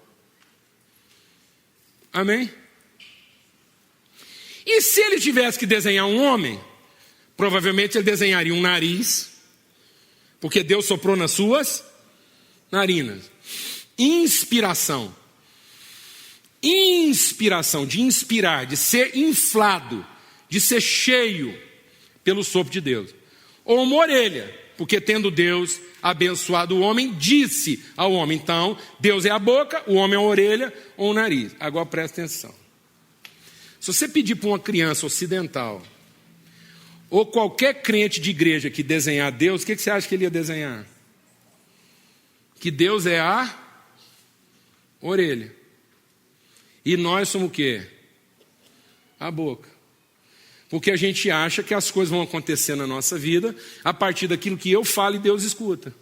Amém? E se ele tivesse que desenhar um homem, provavelmente ele desenharia um nariz, porque Deus soprou nas suas narinas. Inspiração. Inspiração, de inspirar, de ser inflado, de ser cheio pelo sopro de Deus. Ou uma orelha, porque tendo Deus abençoado o homem, disse ao homem. Então, Deus é a boca, o homem é a orelha ou o nariz. Agora presta atenção. Se você pedir para uma criança ocidental, ou qualquer crente de igreja que desenhar Deus, o que você acha que ele ia desenhar? Que Deus é a orelha. E nós somos o quê? A boca. Porque a gente acha que as coisas vão acontecer na nossa vida a partir daquilo que eu falo e Deus escuta.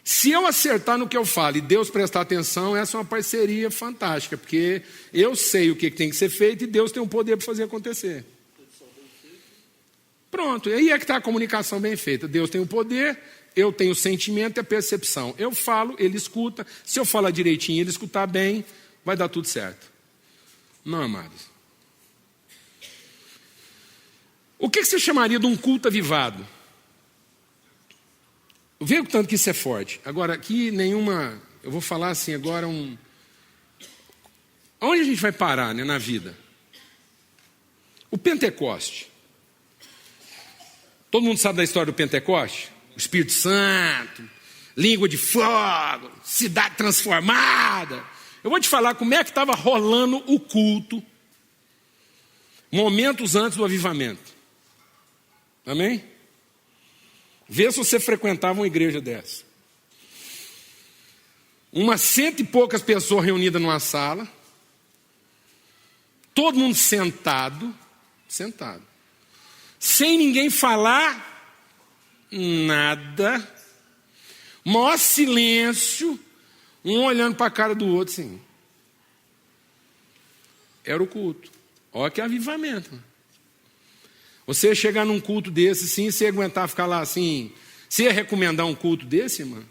Se eu acertar no que eu falo e Deus prestar atenção, essa é uma parceria fantástica, porque eu sei o que tem que ser feito e Deus tem o poder para fazer acontecer. Pronto, e aí é que está a comunicação bem feita. Deus tem o poder, eu tenho o sentimento e a percepção. Eu falo, ele escuta. Se eu falar direitinho e ele escutar bem, vai dar tudo certo. Não, amados. O que você chamaria de um culto avivado? Vê o tanto que isso é forte. Agora, aqui nenhuma... Eu vou falar assim agora Onde a gente vai parar, né, na vida? O Pentecoste. Todo mundo sabe da história do Pentecoste? O Espírito Santo, língua de fogo, cidade transformada. Eu vou te falar como é que estava rolando o culto momentos antes do avivamento. Amém? Vê se você frequentava uma igreja dessa. Umas 100 e poucas pessoas reunidas numa sala, todo mundo sentado, sem ninguém falar nada, maior silêncio, um olhando para a cara do outro assim. Era o culto. Olha que avivamento. Você ia chegar num culto desse, sim, você ia aguentar ficar lá assim, você ia recomendar um culto desse, irmão?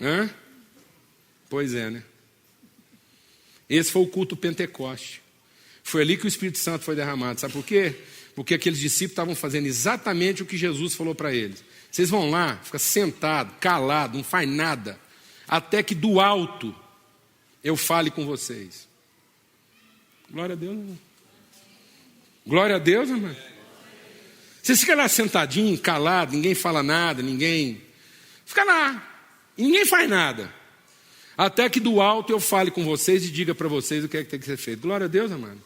Hã? Pois é, né? Esse foi o culto Pentecoste. Foi ali que o Espírito Santo foi derramado. Sabe por quê? Porque aqueles discípulos estavam fazendo exatamente o que Jesus falou para eles. Vocês vão lá, fica sentado, calado, não faz nada, até que do alto eu fale com vocês. Glória a Deus, irmão. Glória a Deus, irmão. Você fica lá sentadinho, calado, ninguém fala nada, ninguém... Fica lá, e ninguém faz nada. Até que do alto eu fale com vocês e diga para vocês o que é que tem que ser feito. Glória a Deus, amado.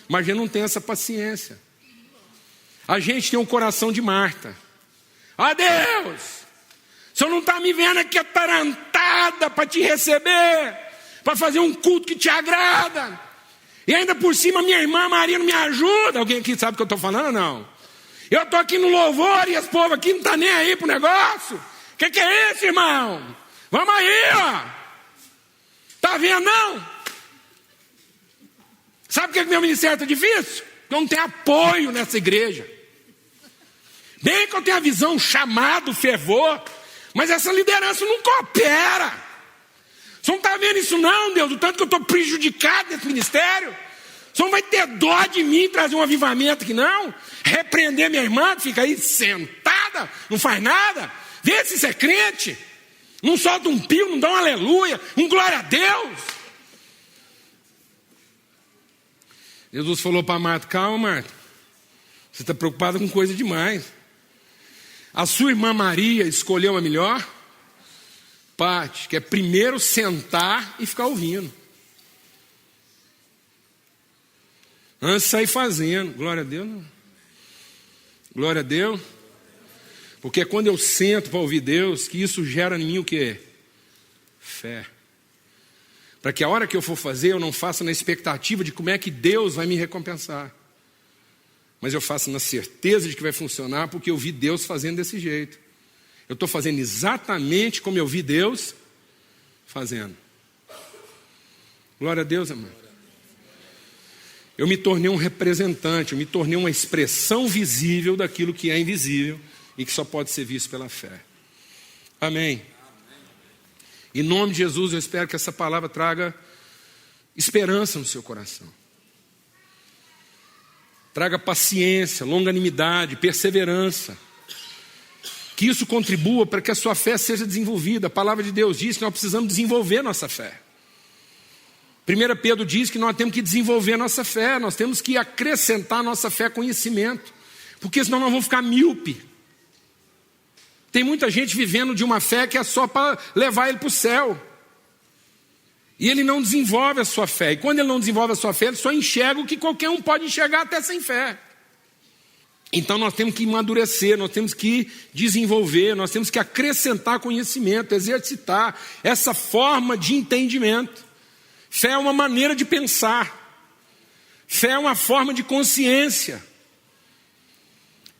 Mas a gente não tem essa paciência. A gente tem um coração de Marta. Ah, Deus, o Senhor não está me vendo aqui atarantada para te receber, para fazer um culto que te agrada. E ainda por cima minha irmã Maria não me ajuda. Alguém aqui sabe o que eu estou falando ou não? Eu estou aqui no louvor e esse povo aqui não está nem aí para o negócio. O que é isso, irmão? Vamos aí, ó. Está vendo, não? Sabe por que meu ministério está difícil? Porque eu não tenho apoio nessa igreja. Bem que eu tenho a visão, chamado, fervor, mas essa liderança não coopera. Você não está vendo isso não, Deus? O tanto que eu estou prejudicado nesse ministério. Você não vai ter dó de mim trazer um avivamento aqui não? Repreender minha irmã que fica aí sentada, não faz nada? Vê se você é crente. Não solta um pio, não dá um aleluia, um glória a Deus. Jesus falou para Marta, calma Marta, você está preocupada com coisa demais. A sua irmã Maria escolheu a melhor parte, que é primeiro sentar e ficar ouvindo. Antes de sair fazendo. Glória a Deus. Não. Glória a Deus. Porque é quando eu sento para ouvir Deus que isso gera em mim o quê? Fé. Para que a hora que eu for fazer, eu não faça na expectativa de como é que Deus vai me recompensar. Mas eu faço na certeza de que vai funcionar, porque eu vi Deus fazendo desse jeito. Eu estou fazendo exatamente como eu vi Deus fazendo. Glória a Deus, amado. Eu me tornei um representante, eu me tornei uma expressão visível daquilo que é invisível e que só pode ser visto pela fé. Amém. Em nome de Jesus, eu espero que essa palavra traga esperança no seu coração. Traga paciência, longanimidade, perseverança. Que isso contribua para que a sua fé seja desenvolvida. A palavra de Deus diz que nós precisamos desenvolver nossa fé. 1 Pedro diz que nós temos que desenvolver nossa fé, nós temos que acrescentar nossa fé conhecimento, porque senão nós vamos ficar míope. Tem muita gente vivendo de uma fé que é só para levar ele para o céu. E ele não desenvolve a sua fé. E quando ele não desenvolve a sua fé, ele só enxerga o que qualquer um pode enxergar até sem fé. Então nós temos que amadurecer, nós temos que desenvolver, nós temos que acrescentar conhecimento, exercitar essa forma de entendimento. Fé é uma maneira de pensar. Fé é uma forma de consciência.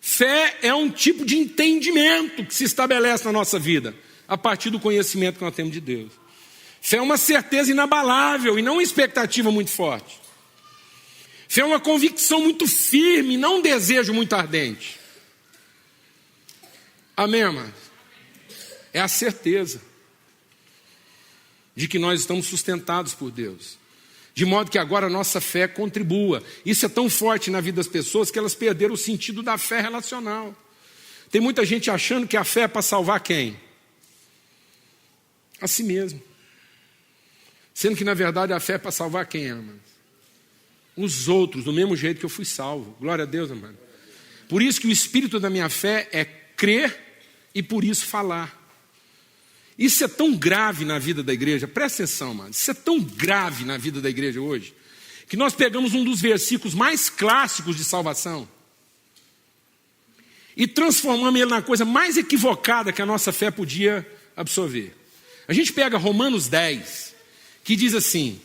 Fé é um tipo de entendimento que se estabelece na nossa vida, a partir do conhecimento que nós temos de Deus. Fé é uma certeza inabalável e não uma expectativa muito forte. Fé é uma convicção muito firme, não um desejo muito ardente. Amém, amados? É a certeza de que nós estamos sustentados por Deus. De modo que agora a nossa fé contribua. Isso é tão forte na vida das pessoas que elas perderam o sentido da fé relacional. Tem muita gente achando que a fé é para salvar quem? A si mesmo. Sendo que na verdade a fé é para salvar quem, amado? Os outros, do mesmo jeito que eu fui salvo. Glória a Deus, amado. Por isso que o espírito da minha fé é crer e por isso falar. Isso é tão grave na vida da igreja, presta atenção, mano. Isso é tão grave na vida da igreja hoje, que nós pegamos um dos versículos mais clássicos de salvação e transformamos ele na coisa mais equivocada que a nossa fé podia absorver. A gente pega Romanos 10, que diz assim: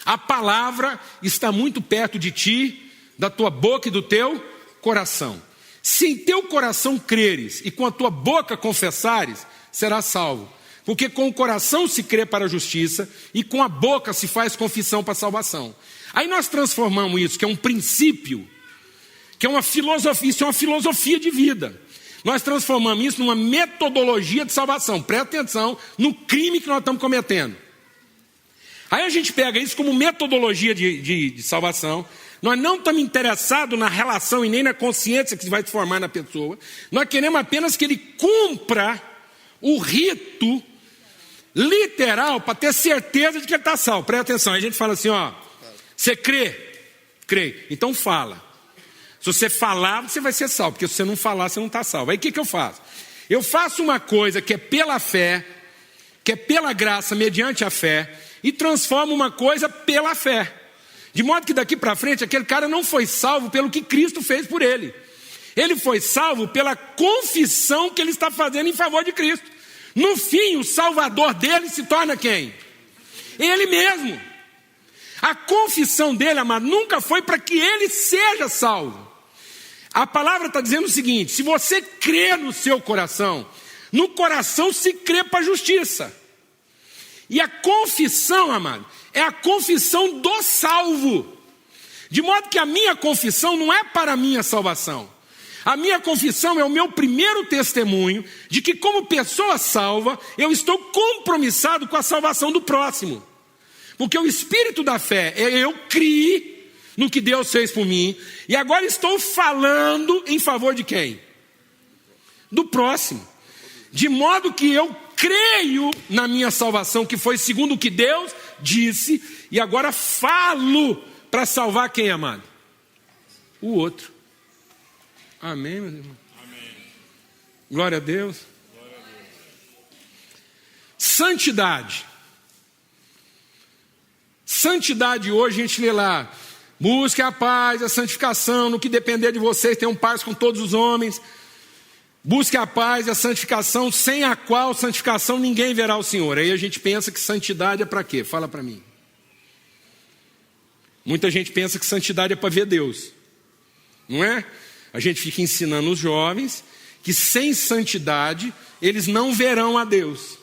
a palavra está muito perto de ti, da tua boca e do teu coração. Se em teu coração creres e com a tua boca confessares, será salvo. Porque com o coração se crê para a justiça e com a boca se faz confissão para a salvação. Aí nós transformamos isso, que é um princípio, que é uma filosofia, isso é uma filosofia de vida. Nós transformamos isso numa metodologia de salvação. Presta atenção no crime que nós estamos cometendo. Aí a gente pega isso como metodologia de salvação. Nós não estamos interessados na relação e nem na consciência que vai se formar na pessoa. Nós queremos apenas que ele cumpra o rito literal para ter certeza de que ele está salvo. Presta atenção, a gente fala assim, ó, Você crê? Crê. Então fala. Se você falar, você vai ser salvo, porque se você não falar, você não está salvo. Aí o que eu faço? Eu faço uma coisa que é pela fé, que é pela graça, mediante a fé, e transformo uma coisa pela fé. De modo que daqui para frente, aquele cara não foi salvo pelo que Cristo fez por ele. Ele foi salvo pela confissão que ele está fazendo em favor de Cristo. No fim, o salvador dele se torna quem? Ele mesmo. A confissão dele, amado, nunca foi para que ele seja salvo. A palavra está dizendo o seguinte: se você crê no seu coração, no coração se crê para a justiça. E a confissão, amado, é a confissão do salvo. De modo que a minha confissão não é para a minha salvação. A minha confissão é o meu primeiro testemunho de que, como pessoa salva, eu estou compromissado com a salvação do próximo. Porque o espírito da fé é eu criei no que Deus fez por mim, e agora estou falando em favor de quem? Do próximo. De modo que eu creio na minha salvação, que foi segundo o que Deus disse, e agora falo para salvar quem, amado? O outro. Amém, meu irmão? Amém. Glória a Deus. Glória a Deus. Santidade. Santidade hoje a gente lê lá: busque a paz, a santificação, no que depender de vocês, tenham paz com todos os homens. Busque a paz e a santificação, sem a qual santificação ninguém verá o Senhor. Aí a gente pensa que santidade é para quê? Fala para mim. Muita gente pensa que santidade é para ver Deus. Não é? A gente fica ensinando os jovens que sem santidade eles não verão a Deus.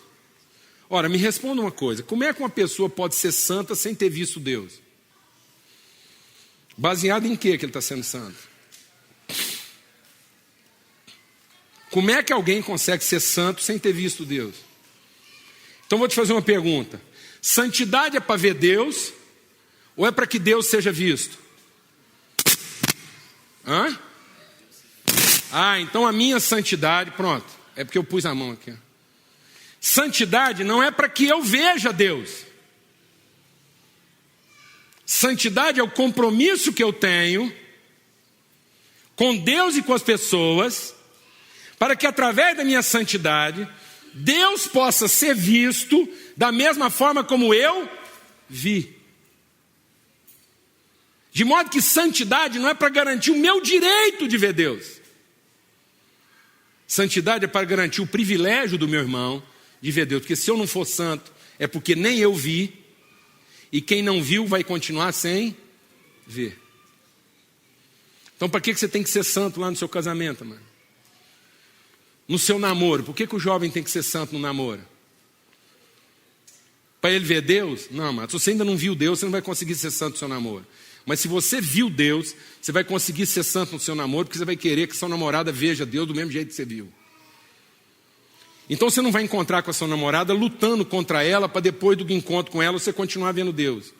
Ora, me responda uma coisa: como é que uma pessoa pode ser santa sem ter visto Deus? Baseado em que ele está sendo santo? Como é que alguém consegue ser santo sem ter visto Deus? Então vou te fazer uma pergunta: santidade é para ver Deus ou é para que Deus seja visto? Hã? Então a minha santidade, pronto, é porque eu pus a mão aqui. Santidade não é para que eu veja Deus. Santidade é o compromisso que eu tenho com Deus e com as pessoas, para que através da minha santidade, Deus possa ser visto da mesma forma como eu vi. De modo que santidade não é para garantir o meu direito de ver Deus. Santidade é para garantir o privilégio do meu irmão de ver Deus. Porque se eu não for santo, é porque nem eu vi, e quem não viu vai continuar sem ver. Então para que você tem que ser santo lá no seu casamento, mano? No seu namoro, por que o jovem tem que ser santo no namoro? Para ele ver Deus? Não, mas se você ainda não viu Deus, você não vai conseguir ser santo no seu namoro. Mas se você viu Deus, você vai conseguir ser santo no seu namoro, porque você vai querer que sua namorada veja Deus do mesmo jeito que você viu. Então você não vai encontrar com a sua namorada lutando contra ela, para depois do encontro com ela você continuar vendo Deus.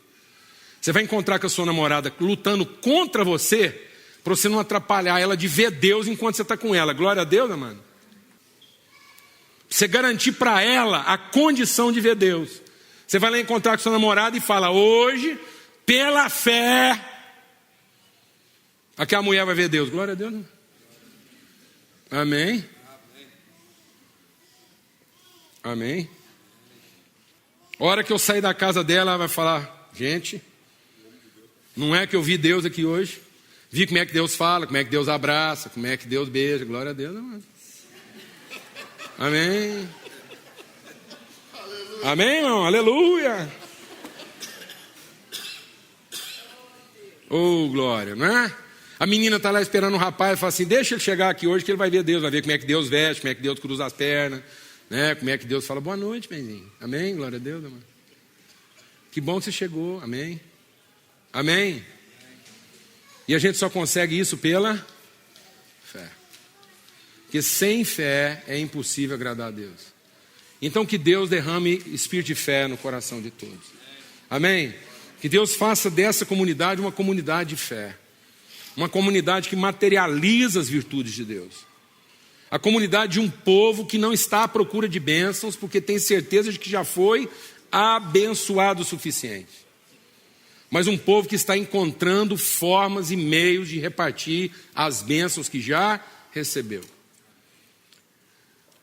Você vai encontrar com a sua namorada lutando contra você, para você não atrapalhar ela de ver Deus enquanto você está com ela. Glória a Deus, amado. Você garantir para ela a condição de ver Deus. Você vai lá encontrar com sua namorada e fala: hoje, pela fé, aqui a mulher vai ver Deus. Glória a Deus. Não? Amém. Amém. A hora que eu sair da casa dela, ela vai falar: gente, não é que eu vi Deus aqui hoje? Vi como é que Deus fala, como é que Deus abraça, como é que Deus beija. Glória a Deus, amado. Amém. Amém, irmão? Aleluia. Oh, glória, não é? A menina está lá esperando o rapaz e fala assim: deixa ele chegar aqui hoje que ele vai ver Deus, vai ver como é que Deus veste, como é que Deus cruza as pernas, né? Como é que Deus fala boa noite, menino. Amém, glória a Deus, amado. Que bom que você chegou, amém. Amém. E a gente só consegue isso pela fé. Porque sem fé é impossível agradar a Deus. Então que Deus derrame espírito de fé no coração de todos. Amém? Que Deus faça dessa comunidade uma comunidade de fé. Uma comunidade que materializa as virtudes de Deus. A comunidade de um povo que não está à procura de bênçãos, porque tem certeza de que já foi abençoado o suficiente. mas um povo que está encontrando formas e meios de repartir as bênçãos que já recebeu.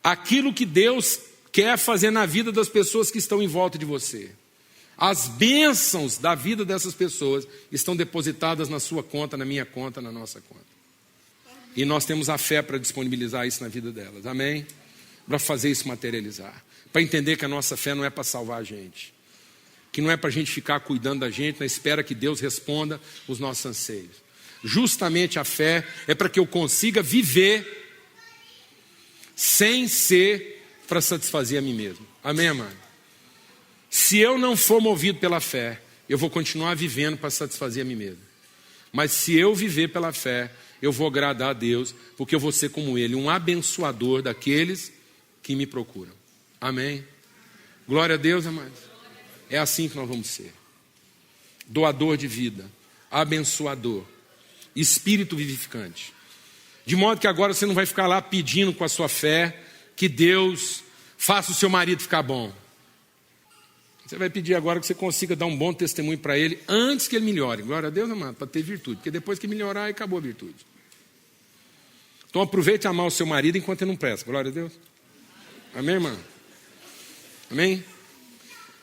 Aquilo que Deus quer fazer na vida das pessoas que estão em volta de você. As bênçãos da vida dessas pessoas estão depositadas na sua conta, na minha conta, na nossa conta. E nós temos a fé para disponibilizar isso na vida delas. Amém? Para fazer isso materializar. Para entender que a nossa fé não é para salvar a gente. Que não é para a gente ficar cuidando da gente na espera que Deus responda os nossos anseios. Justamente a fé é para que eu consiga viver sem ser para satisfazer a mim mesmo. Amém, amado? Se eu não for movido pela fé, eu vou continuar vivendo para satisfazer a mim mesmo. Mas se eu viver pela fé, eu vou agradar a Deus, porque eu vou ser como Ele, um abençoador daqueles que me procuram. Amém? Glória a Deus, amados. É assim que nós vamos ser. Doador de vida, abençoador, espírito vivificante. De modo que agora você não vai ficar lá pedindo com a sua fé que Deus faça o seu marido ficar bom. Você vai pedir agora que você consiga dar um bom testemunho para ele antes que ele melhore. Glória a Deus, amado, para ter virtude. Porque depois que melhorar, aí acabou a virtude. Então aproveite a amar o seu marido enquanto ele não presta. Glória a Deus. Amém, irmão? Amém?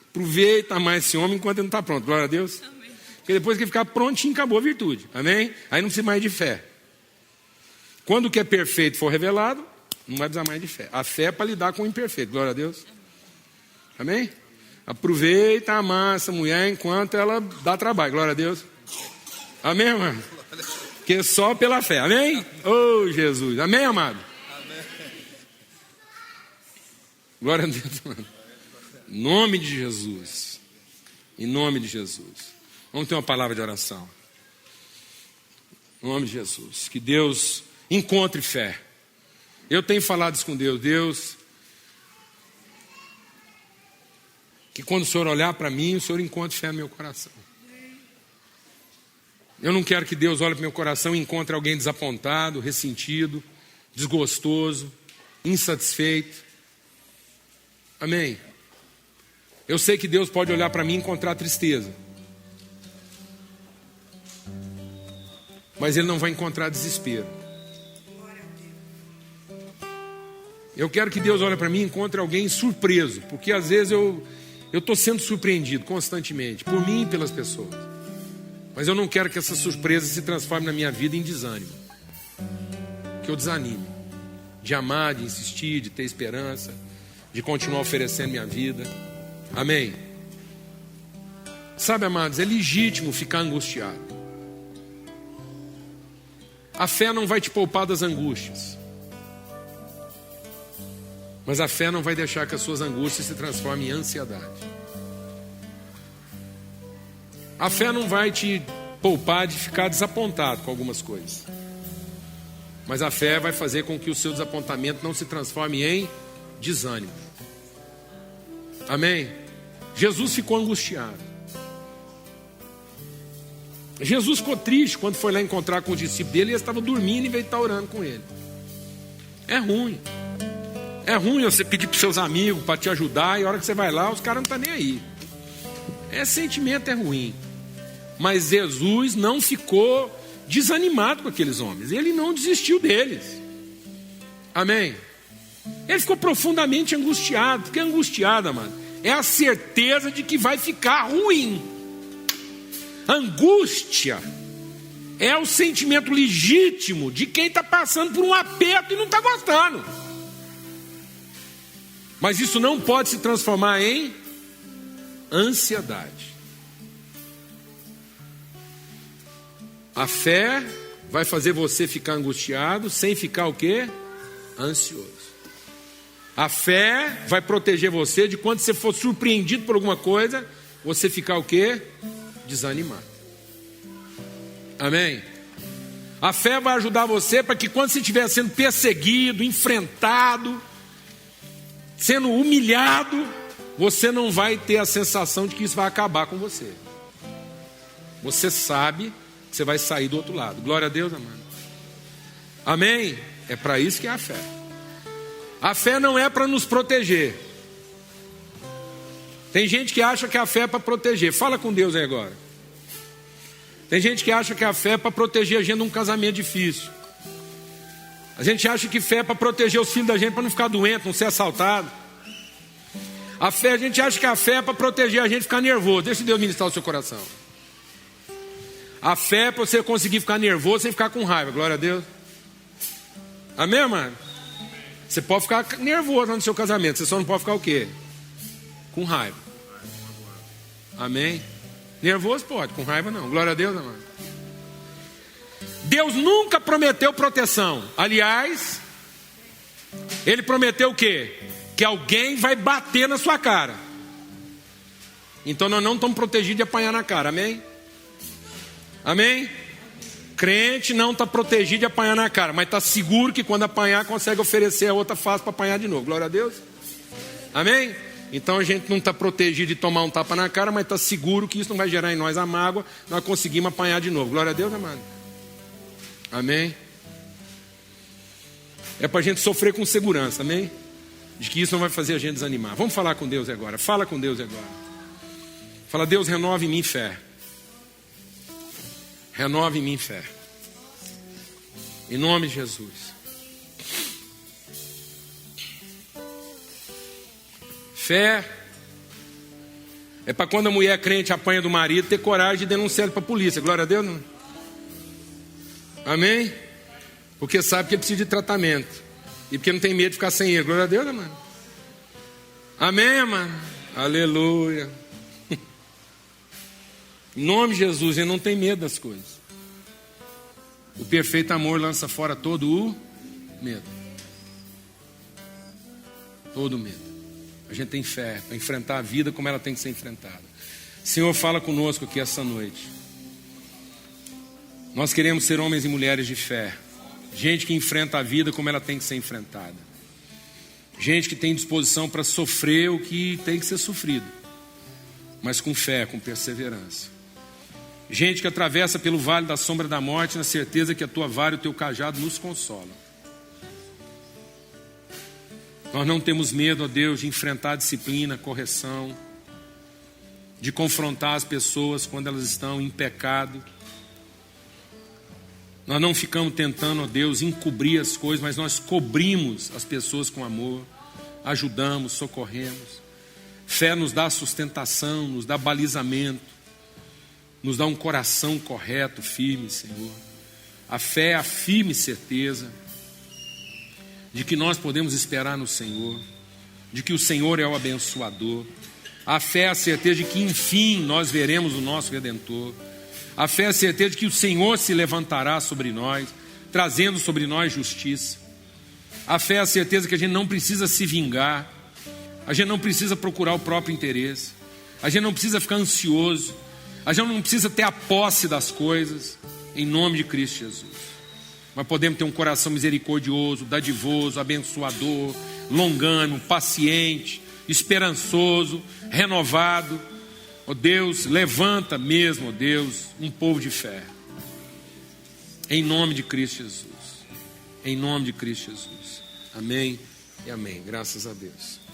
Aproveita mais esse homem enquanto ele não está pronto. Glória a Deus. Amém. Porque depois que ele ficar prontinho, acabou a virtude. Amém? Aí não precisa mais de fé. Quando o que é perfeito for revelado, não vai precisar mais de fé. A fé é para lidar com o imperfeito. Glória a Deus. Amém? Aproveita a amar essa mulher enquanto ela dá trabalho. Glória a Deus. Amém, irmão? Porque só pela fé. Amém? Oh, Jesus. Amém, amado? Amém. Glória a Deus, mano. Em nome de Jesus. Em nome de Jesus. Vamos ter uma palavra de oração. Em nome de Jesus. Que Deus encontre fé. Eu tenho falado isso com Deus. Deus, que quando o Senhor olhar para mim, o Senhor encontre fé no meu coração. Eu não quero que Deus olhe para o meu coração e encontre alguém desapontado, ressentido, desgostoso, insatisfeito. Amém? Eu sei que Deus pode olhar para mim e encontrar tristeza. Mas Ele não vai encontrar desespero. Eu quero que Deus olhe para mim e encontre alguém surpreso. Porque às vezes eu estou sendo surpreendido constantemente, por mim e pelas pessoas. Mas eu não quero que essa surpresa se transforme na minha vida em desânimo. Que eu desanime. De amar, de insistir, de ter esperança, de continuar oferecendo minha vida. Amém? Sabe, amados, é legítimo ficar angustiado. A fé não vai te poupar das angústias. Mas a fé não vai deixar que as suas angústias se transformem em ansiedade. A fé não vai te poupar de ficar desapontado com algumas coisas. Mas a fé vai fazer com que o seu desapontamento não se transforme em desânimo. Amém? Jesus ficou angustiado. Jesus ficou triste quando foi lá encontrar com os discípulos dele e eles estavam dormindo e veio estar orando com ele. É ruim. É ruim você pedir para os seus amigos para te ajudar e a hora que você vai lá, os caras não estão nem aí. Esse sentimento é ruim. Mas Jesus não ficou desanimado com aqueles homens. Ele não desistiu deles. Amém? Ele ficou profundamente angustiado. Porque angustiado, mano, é a certeza de que vai ficar ruim. Angústia é o sentimento legítimo de quem está passando por um aperto e não está gostando. Mas isso não pode se transformar em ansiedade. A fé vai fazer você ficar angustiado sem ficar o quê? Ansioso. A fé vai proteger você de quando você for surpreendido por alguma coisa, você ficar o quê? Desanimado. Amém? A fé vai ajudar você para que quando você estiver sendo perseguido, enfrentado, sendo humilhado, você não vai ter a sensação de que isso vai acabar com você. Você sabe que você vai sair do outro lado. Glória a Deus, amado. Amém? É para isso que é a fé. A fé não é para nos proteger. Tem gente que acha que a fé é para proteger. Fala com Deus aí agora. Tem gente que acha que a fé é para proteger a gente de um casamento difícil. A gente acha que fé é para proteger os filhos da gente, para não ficar doente, não ser assaltado. A gente acha que a fé é para proteger a gente de ficar nervoso. Deixa Deus ministrar o seu coração. A fé é para você conseguir ficar nervoso sem ficar com raiva. Glória a Deus. Amém, mano? Você pode ficar nervoso no seu casamento. Você só não pode ficar o quê? Com raiva. Amém? Nervoso pode, com raiva não. Glória a Deus, amado. Deus nunca prometeu proteção. Aliás, Ele prometeu o quê? Que alguém vai bater na sua cara. Então nós não estamos protegidos de apanhar na cara, amém? Amém? Crente não está protegido de apanhar na cara, mas está seguro que quando apanhar consegue oferecer a outra face para apanhar de novo. Glória a Deus. Amém? Então a gente não está protegido de tomar um tapa na cara, mas está seguro que isso não vai gerar em nós a mágoa, nós conseguimos apanhar de novo. Glória a Deus, amado. Amém? É para a gente sofrer com segurança, amém? De que isso não vai fazer a gente desanimar. Vamos falar com Deus agora. Fala com Deus agora. Fala, Deus, renova em mim fé. Renova em mim fé. Em nome de Jesus. Fé é para quando a mulher crente apanha do marido, ter coragem de denunciar ele para a polícia. Glória a Deus, não? Amém? Porque sabe que ele precisa de tratamento. E porque não tem medo de ficar sem ele. Glória a Deus, mano. Amém, mano. Aleluia. Em nome de Jesus, ele não tem medo das coisas. O perfeito amor lança fora todo o medo. Todo o medo. A gente tem fé para enfrentar a vida como ela tem que ser enfrentada. Senhor, fala conosco aqui essa noite. Nós queremos ser homens e mulheres de fé. Gente que enfrenta a vida como ela tem que ser enfrentada. Gente que tem disposição para sofrer o que tem que ser sofrido, mas com fé, com perseverança. Gente que atravessa pelo vale da sombra da morte na certeza que a tua vara e o teu cajado nos consolam. Nós não temos medo, ó Deus, de enfrentar a disciplina, a correção, de confrontar as pessoas quando elas estão em pecado. Nós não ficamos tentando, ó Deus, encobrir as coisas, mas nós cobrimos as pessoas com amor, ajudamos, socorremos. Fé nos dá sustentação, nos dá balizamento, nos dá um coração correto, firme, Senhor. A fé é a firme certeza de que nós podemos esperar no Senhor, de que o Senhor é o abençoador. A fé é a certeza de que, enfim, nós veremos o nosso Redentor. A fé é a certeza de que o Senhor se levantará sobre nós, trazendo sobre nós justiça. A fé é a certeza que a gente não precisa se vingar, a gente não precisa procurar o próprio interesse, a gente não precisa ficar ansioso, a gente não precisa ter a posse das coisas, em nome de Cristo Jesus. Mas podemos ter um coração misericordioso, dadivoso, abençoador, longânimo, paciente, esperançoso, renovado. Ó Deus, levanta mesmo, ó Deus, um povo de fé. Em nome de Cristo Jesus. Em nome de Cristo Jesus. Amém e amém. Graças a Deus.